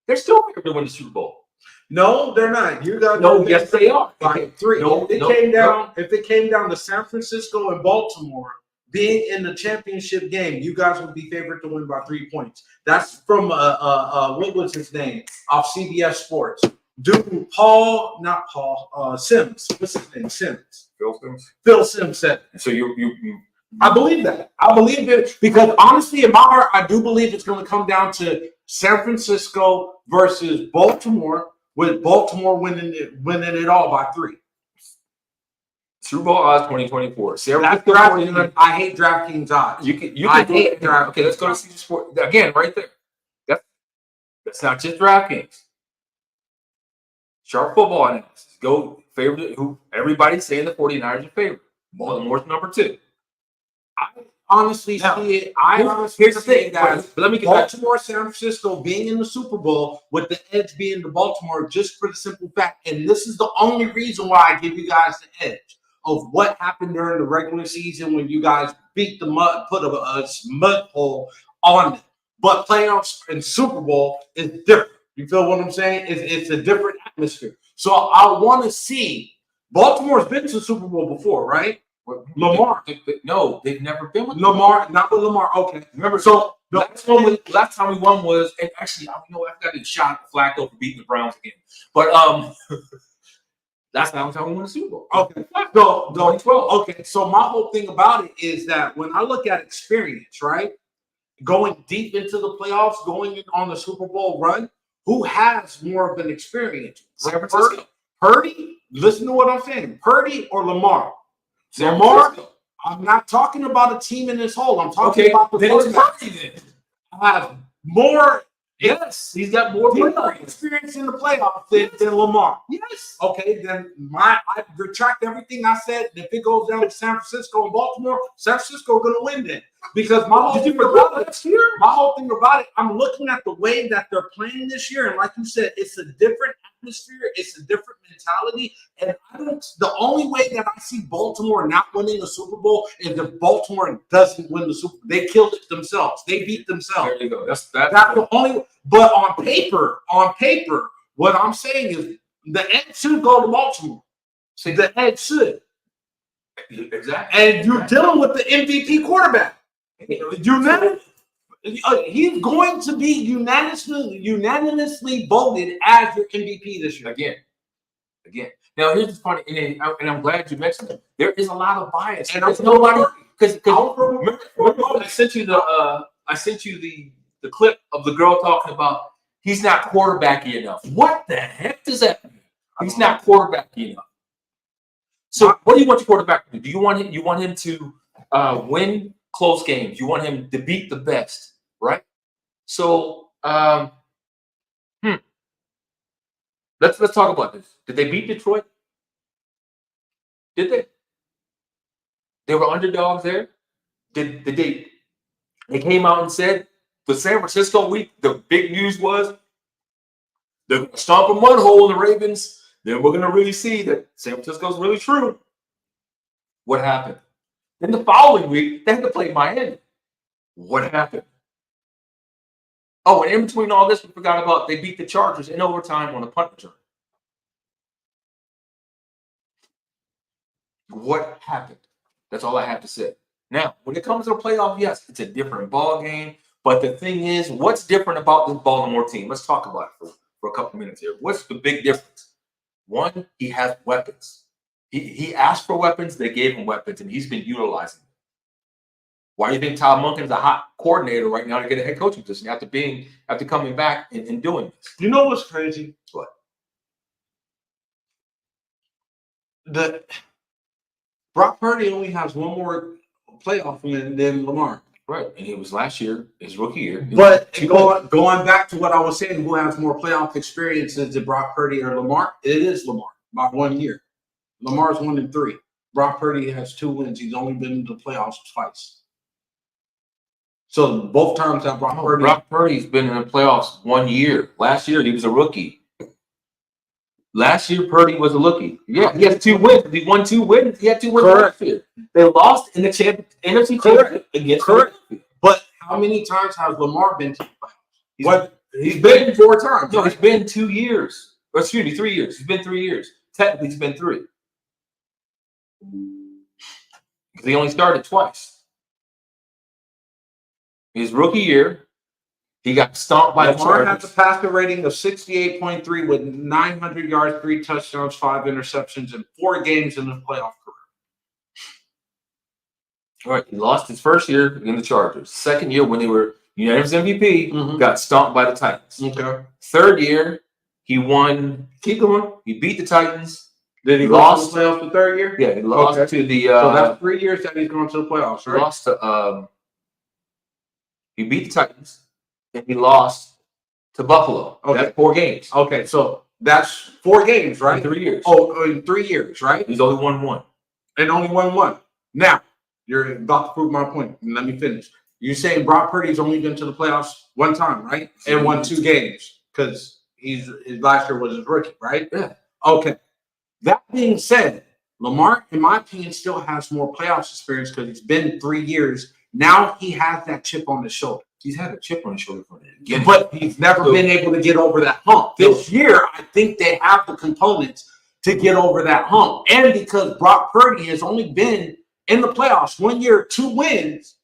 They're still favored to win the Super Bowl. No, they're not. Yes, they are. By 3. If it came down to San Francisco and Baltimore being in the championship game, you guys would be favored to win by 3 points. That's from what was his name off CBS Sports? Dude, Sims. What's his name? Sims. Phil Sims said. So you I believe that. I believe it because honestly, in my heart, I do believe it's going to come down to San Francisco versus Baltimore, with Baltimore winning it all by 3. Super Bowl odds 2024. I hate DraftKings odds. Okay, let's go to Caesar Sport again, right there. That's not just DraftKings. Sharp football analysis. Go favorite. Who everybody's saying the 49ers are favorite. Baltimore's #2. I honestly see it. Here's the thing, guys. But let me get Baltimore, San Francisco being in the Super Bowl with the edge being to Baltimore, just for the simple fact, and this is the only reason why I give you guys the edge of what happened during the regular season when you guys beat the mud, put a mud hole on them. But playoffs and Super Bowl is different. You feel what I'm saying? It's a different atmosphere. So I want to see. Baltimore's been to the Super Bowl before, right? Lamar. No, they've never been with Lamar, not with Lamar. Okay. Remember, so last time we won was, and actually, I got to shot Flacco for beating the Browns again. But that's the last time we won the Super Bowl. Okay. So 2012. Okay. So my whole thing about it is that when I look at experience, right, going deep into the playoffs, going on the Super Bowl run, who has more of an experience? San Francisco. Purdy? Listen to what I'm saying. Purdy or Lamar? San Lamar. Francisco. I'm not talking about a team in this whole. I'm talking about the quarterback. I have more. Yes, he's got more experience in the playoffs than Lamar. Yes. Okay, then I retract everything I said. If it goes down to San Francisco and Baltimore, San Francisco going to win then. Because my whole thing about it, I'm looking at the way that they're playing this year, and like you said, it's a different atmosphere, it's a different mentality, and the only way that I see Baltimore not winning the Super Bowl is if Baltimore doesn't win the Super Bowl. They killed it themselves. They beat themselves. There you go. That's the only. But on paper, what I'm saying is the edge should go to Baltimore. See, the edge should. Exactly. And you're dealing with the MVP quarterback. He's going to be unanimously voted as your MVP this year. Again. Now here's the funny, and I'm glad you mentioned it. There is a lot of bias, and there's nobody because remember, I sent you the clip of the girl talking about he's not quarterbacky enough. What the heck does that mean? He's not quarterbacky enough. So what do you want your quarterback to do? Do you want him to win close games? You want him to beat the best, right? So let's talk about this. Did they beat Detroit? Did they? They were underdogs there. Did they? They came out and said the San Francisco week. The big news was they're going to stomp a mud hole in the Ravens. Then we're going to really see that San Francisco's really true. What happened? Then the following week, they had to play Miami. What happened? Oh, and in between all this, we forgot about they beat the Chargers in overtime on a punt return. What happened? That's all I have to say. Now, when it comes to the playoff, yes, it's a different ball game. But the thing is, what's different about this Baltimore team? Let's talk about it for a couple minutes here. What's the big difference? One, he has weapons. He asked for weapons, they gave him weapons, and he's been utilizing them. Why do you think Todd Monken's a hot coordinator right now to get a head coaching position after coming back and doing this? You know what's crazy? What? Brock Purdy only has one more playoff win than Lamar. Right, and it was last year, his rookie year. But going back to what I was saying, who has more playoff experience, is it Brock Purdy or Lamar? It is Lamar by 1 year. Lamar's 1-3. Brock Purdy has 2 wins. He's only been to the playoffs twice. So both times that Brock Purdy's been in the playoffs 1 year. Last year he was a rookie. Last year Purdy was a rookie. Yeah, he has 2 wins. He won 2 wins. He had 2 wins last year. They lost in the NFC Championship against. Correct. But how many times has Lamar been to the playoffs? He's been 4 times. No, right? It's been 2 years. Or excuse me, 3 years. It's been 3 years. Technically, it's been 3. Because he only started twice. His rookie year, he got stomped by the Chargers. Lamar has a passer rating of 68.3 with 900 yards, 3 touchdowns, 5 interceptions in 4 games in his playoff career. All right, he lost his first year in the Chargers. Second year, when they were unanimous MVP, got stomped by the Titans. Okay. Third year, he won. Keep going. He beat the Titans. Did he lost to the playoffs the third year? Yeah, he lost to the. So that's 3 years that he's going to the playoffs, right? He lost to. He beat the Titans, and he lost to Buffalo. Okay. That's 4 games. Okay, so that's 4 games, right? In 3 years. Oh, in 3 years, right? He's only won 1. And only won 1. Now, you're about to prove my point. Let me finish. You're saying Brock Purdy's only been to the playoffs 1 time, right? And won 2 games because his last year was his rookie, right? Yeah. Okay. That being said, Lamar, in my opinion, still has more playoffs experience because it's been 3 years. Now he has that chip on his shoulder. he's had a chip on his shoulder from the beginning. But he's never been able to get over that hump. This year, I think they have the components to get over that hump. And because Brock Purdy has only been in the playoffs 1 year, 2 wins,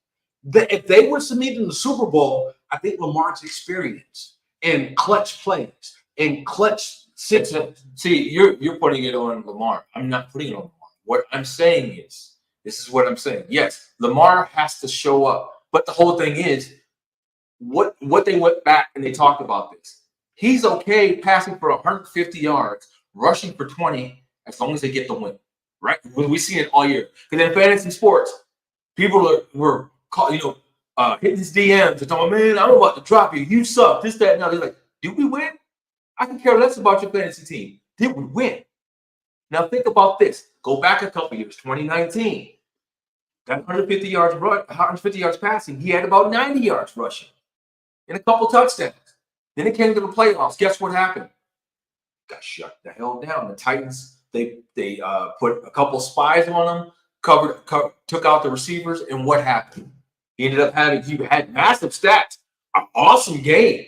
if they were to meet in the Super Bowl, I think Lamar's experience and clutch plays and clutch situations. See, you're putting it on Lamar. I'm not putting it on Lamar. What I'm saying is, this is what I'm saying. Yes, Lamar has to show up. But the whole thing is, what they went back and they talked about this. He's okay passing for 150 yards, rushing for 20, as long as they get the win. Right? We see it all year. Because in fantasy sports, people were hitting his DMs and talking, man, I'm about to drop you. You suck. This, that, and that. They're like, did we win? I can care less about your fantasy team. Did we win? Now think about this. Go back a couple years, 2019. That 150 yards passing, he had about 90 yards rushing and a couple touchdowns. Then it came to the playoffs. Guess what happened? Got shut the hell down. The Titans, they put a couple spies on him, took out the receivers, and what happened? He had massive stats, an awesome game,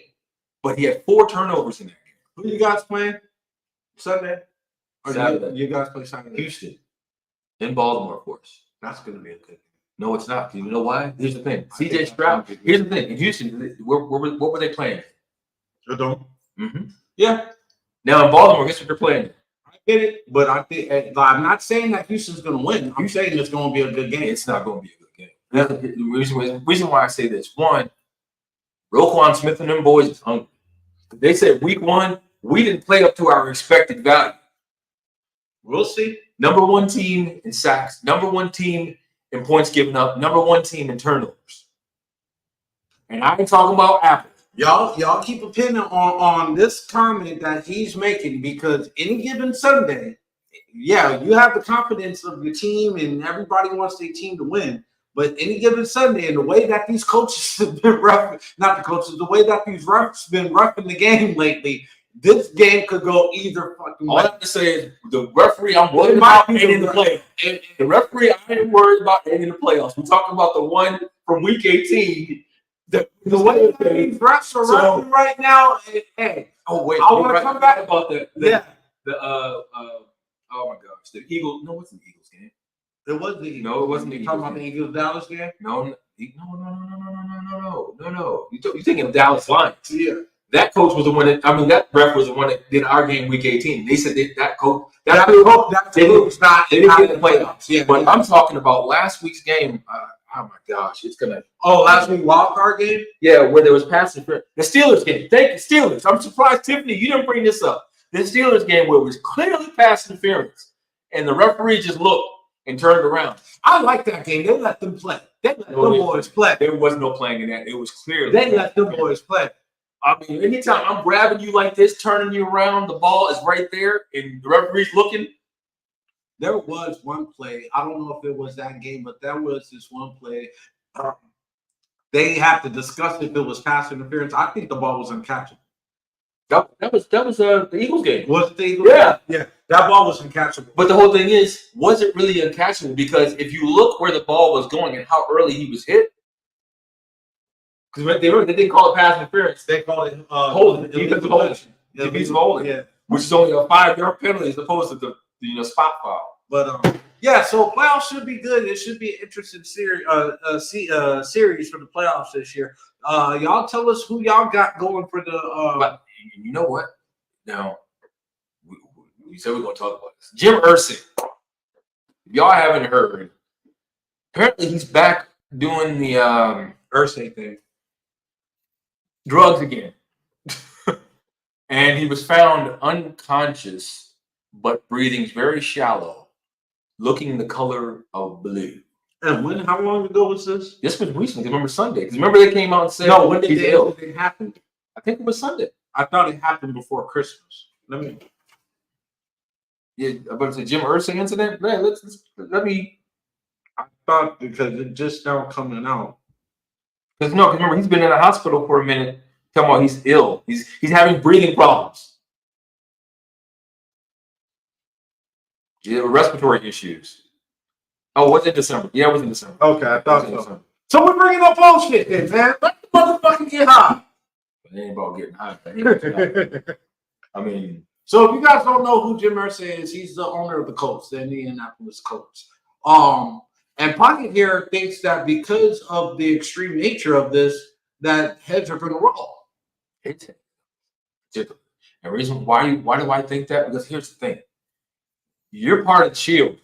but he had 4 turnovers in that game. Who you guys playing Sunday? Or Saturday. You guys play Saturday? Houston. In Baltimore, of course. That's going to be a good game. No, it's not. You know why? Here's the thing. CJ Stroud. Here's the thing. In Houston, what were they playing? The Dome? Mm-hmm. Yeah. Now in Baltimore, guess what they're playing? I get it, but I'm not saying that Houston's going to win. I'm saying it's going to be a good game. It's not going to be a good game. That's the reason why I say this. One, Roquan Smith and them boys is hungry. They said week 1, we didn't play up to our expected value. We'll see. Number 1 team in sacks. Number 1 team in points given up. Number 1 team in turnovers. And I ain't talking about Apple. Y'all keep a pin on this comment that he's making, because any given Sunday, yeah, you have the confidence of your team and everybody wants their team to win. But any given Sunday, and the way that these coaches have been the way that these refs have been roughing the game lately, this game could go either fucking way. All I have to say is the referee, I'm worried about ending the playoffs. The referee, I ain't worried about ending the playoffs. We're talking about the one from week 18. The way that these refs are roughing right now, hey. Oh, wait. I want to come back about that. Oh my gosh. The Eagles. No, what's the Eagles game? It was the Eagles. No, it wasn't the Eagles. Talking about the Eagles-Dallas game? No. You're thinking of Dallas Lions. Yeah. That coach was the one that ref was the one that did our game week 18. They said that coach they didn't get in the playoffs. Yeah, but I'm talking about last week's game. Oh my gosh, it's gonna. Oh, last week wild card game. Yeah, where there was pass interference. The Steelers game. Thank you, Steelers. I'm surprised, Tiffany, you didn't bring this up. The Steelers game where it was clearly pass interference, and the referee just looked and turned around. I like that game. They let them play. They let them boys play. There was no playing in that. It was clearly. They let them boys play. I mean, anytime I'm grabbing you like this, turning you around, the ball is right there, and the referee's looking. There was one play. I don't know if it was that game, but there was this one play. They have to discuss if it was pass interference. I think the ball was uncatchable. That was the Eagles game. Was it the Eagles? Yeah. Yeah. That ball was uncatchable. But the whole thing is, was it really uncatchable? Because if you look where the ball was going and how early he was hit, because they didn't call it pass interference. They called it holding. Defensive holding. Yeah. Which is only a 5-yard penalty as opposed to the spot foul. But yeah, so playoffs should be good. It should be an interesting series for the playoffs this year. Y'all tell us who y'all got going for the. But you know what? Now we said we're gonna talk about this. Jim Irsay. If y'all haven't heard, apparently he's back doing the Irsay thing. Drugs again. And he was found unconscious, but breathing very shallow, looking the color of blue. And how long ago was this? This was recently. Remember Sunday? Because remember they came out and said, no, when did it happen? I think it was Sunday. I thought it happened before Christmas. Yeah, but it's a Jim Irsay incident. Man, let me. I thought because it just now coming out. Because remember he's been in the hospital for a minute. Talking about he's ill. He's having breathing problems. Yeah, respiratory issues. Oh, was it December? Yeah, it was in December. Okay, I thought so. So we're bringing up bullshit then, man. motherfucking get high. It ain't about getting high. I mean, so if you guys don't know who Jim Irsay is, he's the owner of the Colts, the Indianapolis Colts. And Pocket here thinks that because of the extreme nature of this, that heads are going to roll. it's different. And the reason why do I think that? Because here's the thing. You're part of the shield.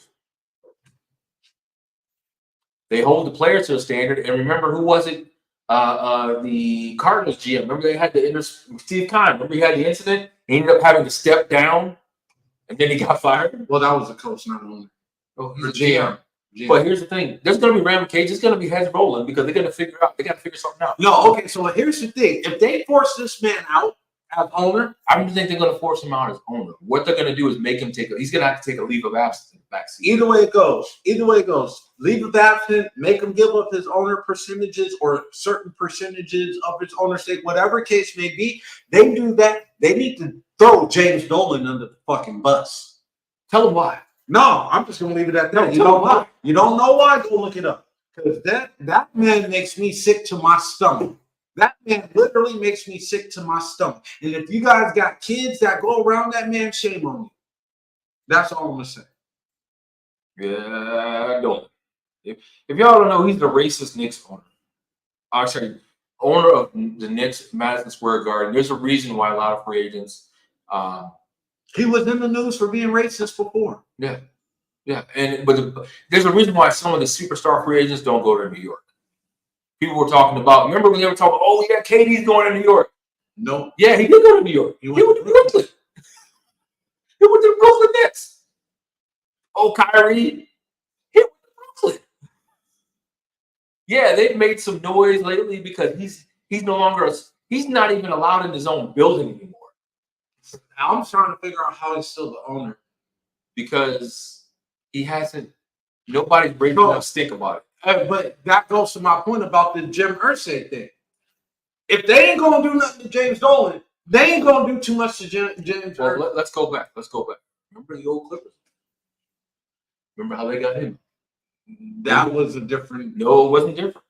They hold the players to a standard. And remember, who was it? The Cardinals GM. Remember they had Steve Kime. Remember he had the incident? He ended up having to step down, and then he got fired. Well, that was the coach, not owner. Oh, he's a GM. But here's the thing: there's going to be ramifications. It's going to be heads rolling because they're going to figure out. They got to figure something out. No, okay. So here's the thing: if they force this man out as owner, I don't think they're going to force him out as owner. What they're going to do is make him he's going to have to take a leave of absence in the backseat. Either way it goes. Leave of absence, make him give up his owner percentages or certain percentages of his ownership, whatever case may be. They do that. They need to throw James Dolan under the fucking bus. Tell him why. No, I'm just going to leave it at that. No, you don't know. You don't know why? Go look it up. Because that man makes me sick to my stomach. That man literally makes me sick to my stomach. And if you guys got kids that go around that man, shame on you. That's all I'm going to say. Yeah, I don't. If y'all don't know, he's the racist Knicks owner. Actually, owner of the Knicks, Madison Square Garden. There's a reason why a lot of free agents. He was in the news for being racist before. Yeah. But there's a reason why some of the superstar free agents don't go to New York. People were talking about. Remember when they were talking? Oh yeah, KD's going to New York. No. Yeah, he did go to New York. He went to Brooklyn. He went to the Brooklyn Nets. Oh, Kyrie. He went to Brooklyn. Yeah, they've made some noise lately because he's no longer he's not even allowed in his own building anymore. I'm trying to figure out how he's still the owner. Because he hasn't. Nobody's bringing enough stink about it. But that goes to my point about the Jim Irsay thing. If they ain't gonna do nothing to James Dolan, they ain't gonna do too much to James. Well, let's go back. Remember the old Clippers? Remember how they got him? That was a different. No, it wasn't different.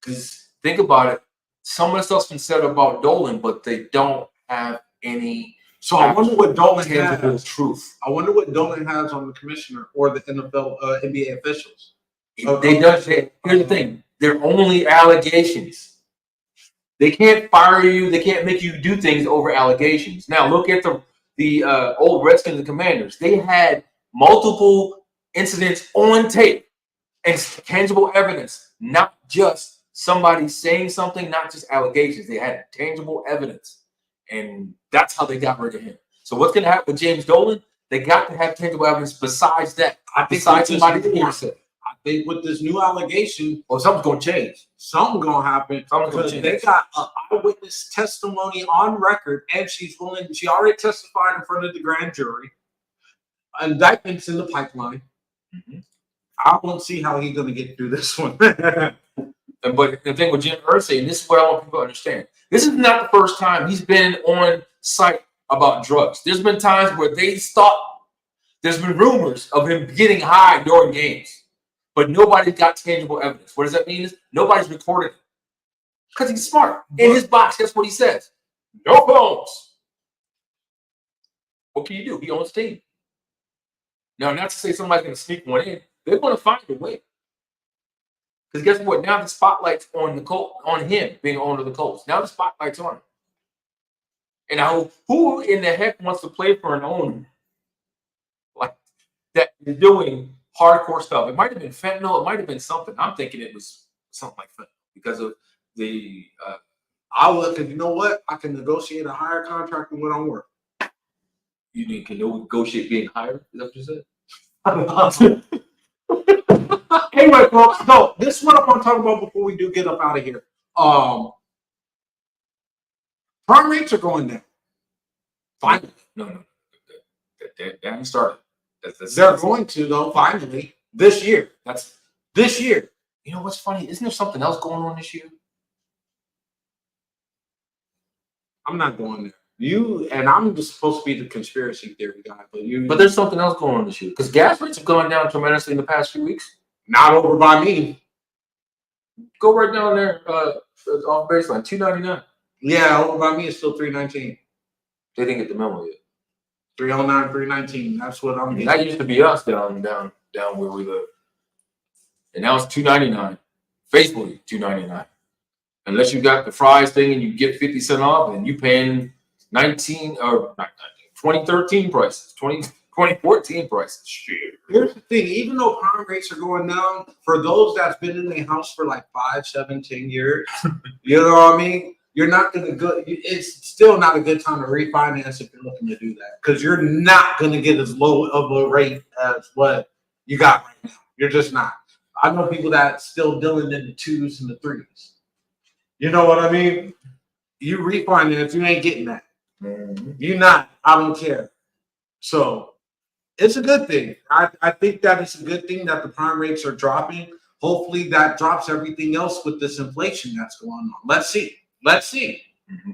Because think about it. Some of the stuff's been said about Dolan, but they don't have any. So I wonder what Dolan has. Truth. I wonder what Dolan has on the commissioner or the NFL, NBA officials. Here's the thing. They're only allegations. They can't fire you. They can't make you do things over allegations. Now look at the old Redskins and Commanders. They had multiple incidents on tape and tangible evidence, not just somebody saying something, not just allegations. They had tangible evidence. And that's how they got rid of him. So what's going to happen with James Dolan? They got to have tangible evidence besides that. Besides somebody's hearsay. I think with this new allegation, something's going to change. Something's going to happen. They got an eyewitness testimony on record, and she already testified in front of the grand jury. Indictments in the pipeline. Mm-hmm. I won't see how he's going to get through this one. But the thing with Jim Irsay, and this is what I want people to understand. This is not the first time he's been on site about drugs. There's been times where there's been rumors of him getting high during games, but nobody's got tangible evidence. What does that mean? Nobody's recorded it because he's smart. In his box, guess what he says? No phones. What can you do? He owns the team. Now, not to say somebody's going to sneak one in. They're going to find a way. Because guess what? Now the spotlight's on him being owner of the Colts. Now the spotlight's on him. And now, who in the heck wants to play for an owner like that is doing hardcore stuff? It might have been fentanyl. It might have been something. I'm thinking it was something like fentanyl because of the. Because you know what? I can negotiate a higher contract than what I'm worth. You can negotiate being higher? Is that what you said? Anyway, folks, no, this is what I want to talk about before we do get up out of here. Prime rates are going down. Finally. No. They haven't started. They're going to, though, finally, this year. That's this year. You know what's funny? Isn't there something else going on this year? I'm not going there. I'm just supposed to be the conspiracy theory guy, but there's something else going on this year. Because gas rates have gone down tremendously in the past few weeks. Not over by me. Go right down there. off baseline, $299. Yeah, over by me it's still $319. They didn't get the memo yet. $309, $319. That's what I'm getting. That used to be us down where we live. And now it's $2.99. Faithfully $2.99. Unless you got the fries thing and you get 50 cents off, and you paying 2013 prices, 2014 prices. Shit. Here's the thing, even though prime rates are going down, for those that's been in their house for like 5, 7, 10 years, you know what I mean? You're not gonna go. It's still not a good time to refinance if you're looking to do that, because you're not gonna get as low of a rate as what you got right now. You're just not. I know people that still dealing in the 2s and the 3s. You know what I mean? You refinance, you ain't getting that. Mm-hmm. You're not. I don't care. So it's a good thing. I think that it's a good thing that the prime rates are dropping. Hopefully that drops everything else with this inflation that's going on. Let's see. Mm-hmm.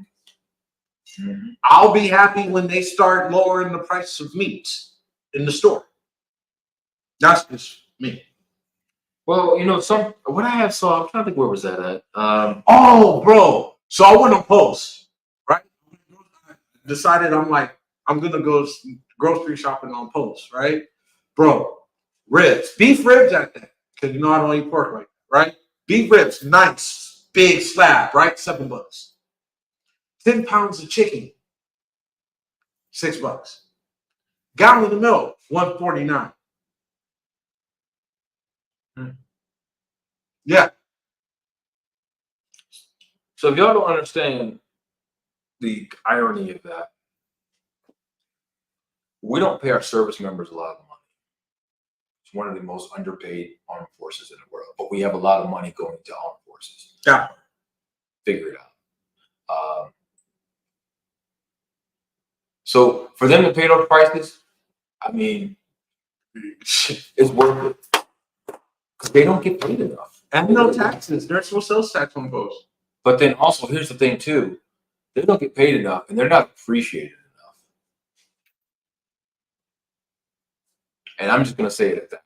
Mm-hmm. I'll be happy when they start lowering the price of meats in the store. That's just me. Well, what I have saw, I'm trying to think, where was that at? Oh, bro. So I went on Post, right? Decided I'm gonna go grocery shopping on Post, right? Bro, ribs, beef ribs at that, because I don't eat pork like that, right? Beef ribs, nice, big slab, right? $7. 10 pounds of chicken, $6. Gallon of milk, $1.49. Yeah. So if y'all don't understand the irony of that, we don't pay our service members a lot of money. It's one of the most underpaid armed forces in the world, but we have a lot of money going to armed forces. Yeah. Figure it out. So for them to pay those prices, I mean, it's worth it, because they don't get paid enough. And no taxes. There's no sales tax on Post. But then also, here's the thing too: they don't get paid enough, and they're not appreciated enough. And I'm just gonna say it at that.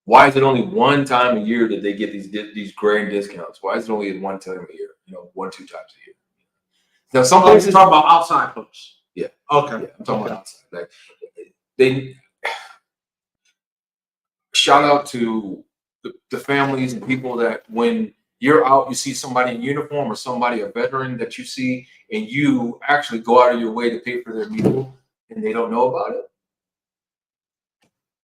Why is it only one time a year that they get these grand discounts? Why is it only one time a year? 1, 2 times a year. Now, some places talk about outside Post. Yeah. Okay. Yeah, I'm talking about outside. Like, they shout out to the families and people that when you're out, you see somebody in uniform or somebody, a veteran that you see, and you actually go out of your way to pay for their meal, and they don't know about it.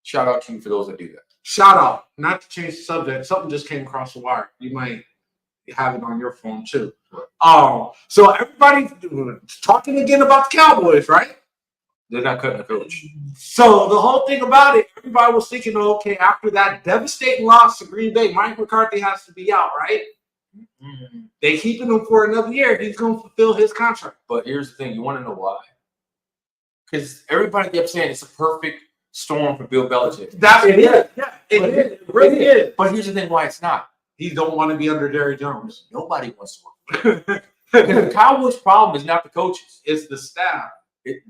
Shout out to you for those that do that. Shout out. Not to change the subject. Something just came across the wire. You might have it on your phone too. So everybody's talking again about the Cowboys, right? They're not cutting the coach. So the whole thing about it, everybody was thinking, okay, after that devastating loss to Green Bay, Mike McCarthy has to be out, right? Mm-hmm. They keeping him for another year. He's going to fulfill his contract. But here's the thing. You want to know why? Because everybody kept saying it's a perfect storm for Bill Belichick. It is. Yeah, it really is. But here's the thing why it's not. He don't want to be under Jerry Jones. Nobody wants to work for him. The Cowboys' problem is not the coaches. It's the staff.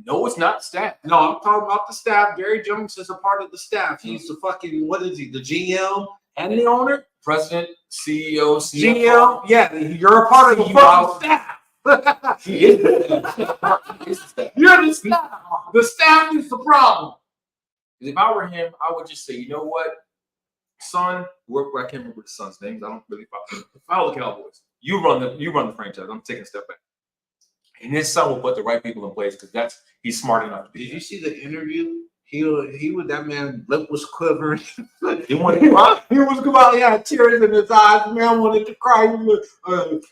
No, it's not the staff. No, I'm talking about the staff. Jerry Jones is a part of the staff. He's the fucking, what is he, the GM and the owner? President, CEO, CFO. GM, yeah, you're a part of the fucking staff. He is the staff. You're the staff. The staff is the problem. If I were him, I would just say, you know what, son, I can't remember the son's names. I don't really follow the Cowboys. You run the franchise. I'm taking a step back. And his son will put the right people in place because he's smart enough to be. Did you see the interview? He was that man lip was quivering. He wanted to cry. He was about, he had tears in his eyes. Man wanted to cry.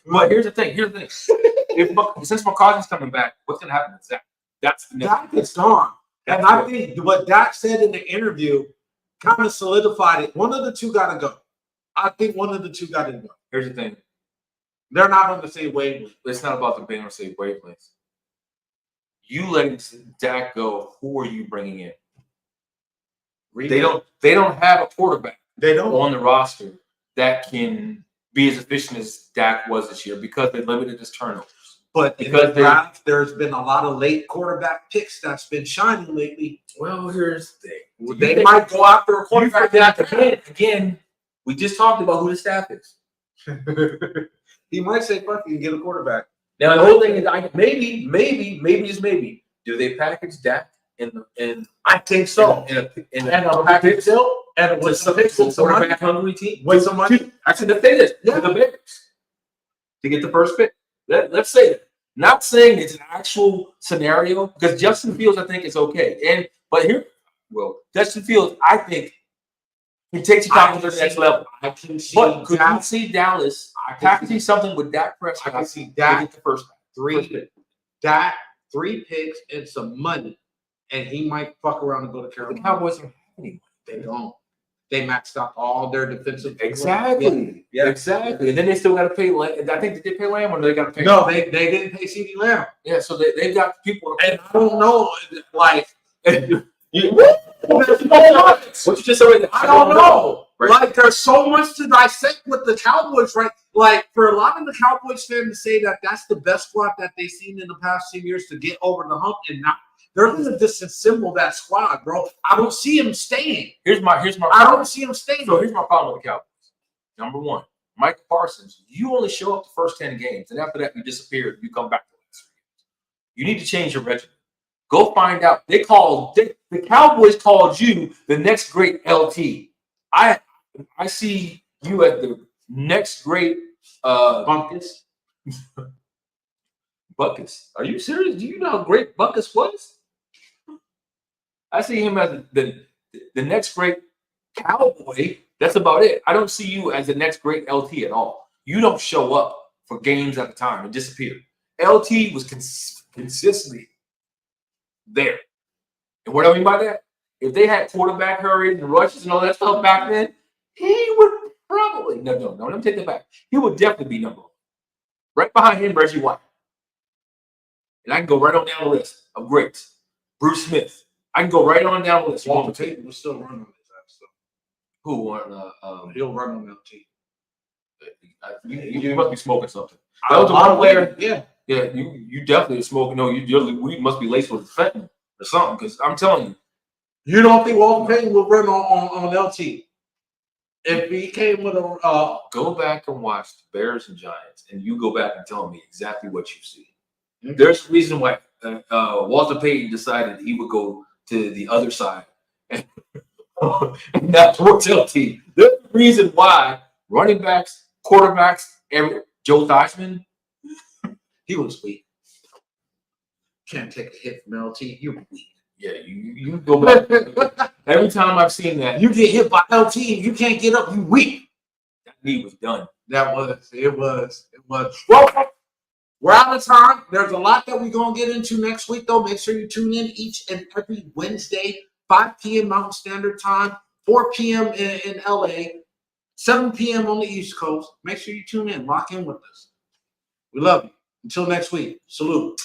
But here's the thing. Since McCarthy's coming back, what's gonna happen with Zach? That's the next. Dak is gone. And I think what Dak said in the interview kind of solidified it. One of the two got to go. I think one of the two got to go. Here's the thing. They're not on the same wavelength. It's not about them being on the same wavelength. You letting Dak go, who are you bringing in? They don't have a quarterback on the roster that can be as efficient as Dak was this year because they limited his turnovers. But because in the draft, there's been a lot of late quarterback picks that's been shining lately. Well, here's the thing. They might go after a quarterback. Again, we just talked about who the staff is. He might say fuck you and get a quarterback. Now the whole thing is, maybe, just maybe, do they package Dak in I think so. in a package deal and with some quarterback hungry team with some money? Actually, the thing is, the Bears to get the first pick. Let's say that. Not saying it's an actual scenario because Justin Fields, I think, is okay. Justin Fields, I think he takes you down to the next level. I can see. But could you see Dallas packaging something with Dak Prescott? I can see Dak to get the first Dak 3 picks and some money, and he might fuck around and go to Carolina. The Cowboys don't have any. They don't. They maxed out all their defensive. Exactly. Yeah. Exactly. And then they still got to pay. I think they did pay Lamb, or they got to pay. No, they didn't pay CD Lamb. Yeah, so they've got people. And I don't know, like. What you just said? I don't know. Right. Like, there's so much to dissect with the Cowboys, right? Like, for a lot of the Cowboys fans to say that that's the best squad that they've seen in the past 2 years to get over the hump, and not, they're going to disassemble that squad, bro. I don't see him staying. Here's my. I don't see him staying. So here's my problem with the Cowboys. Number one, Micah Parsons. You only show up the first 10 games, and after that, you disappear. You come back to the last 3 games. You need to change your regimen. Go find out. The Cowboys called you the next great LT. I see you as the next great Bunkus. Buckus. Are you serious? Do you know how great Buckus was? I see him as the next great Cowboy. That's about it. I don't see you as the next great LT at all. You don't show up for games at a time and disappear. LT was consistently there. And what I mean by that, if they had quarterback hurries and rushes and all that stuff back then, he would probably no. Let me take that back. He would definitely be number 1. Right behind him, Reggie White. And I can go right on down the list of greats. Bruce Smith. I can go right on down the list. Walter Payton will still run on his ass stuff. Who won? He'll run on LT. You must be smoking something. That was the one player. Yeah. You definitely are smoking. No, we must be laced with fentanyl or something. Because I'm telling you. You don't think Walter Payton will run on LT? If he came with a go back and watch the Bears and Giants, and you go back and tell me exactly what you see. Mm-hmm. There's a reason why Walter Payton decided he would go to the other side and not towards LT. There's a reason why running backs, quarterbacks, Joe Theismann, he was weak. Can't take a hit from LT. You're weak. Yeah, you go back. Every time I've seen that, you get hit by LT and you can't get up. You weak. That knee was done. It was. Well, we're out of time. There's a lot that we're gonna get into next week, though. Make sure you tune in each and every Wednesday, 5 p.m. Mountain Standard Time, 4 p.m. in LA, 7 p.m. on the East Coast. Make sure you tune in. Lock in with us. We love you. Until next week. Salute.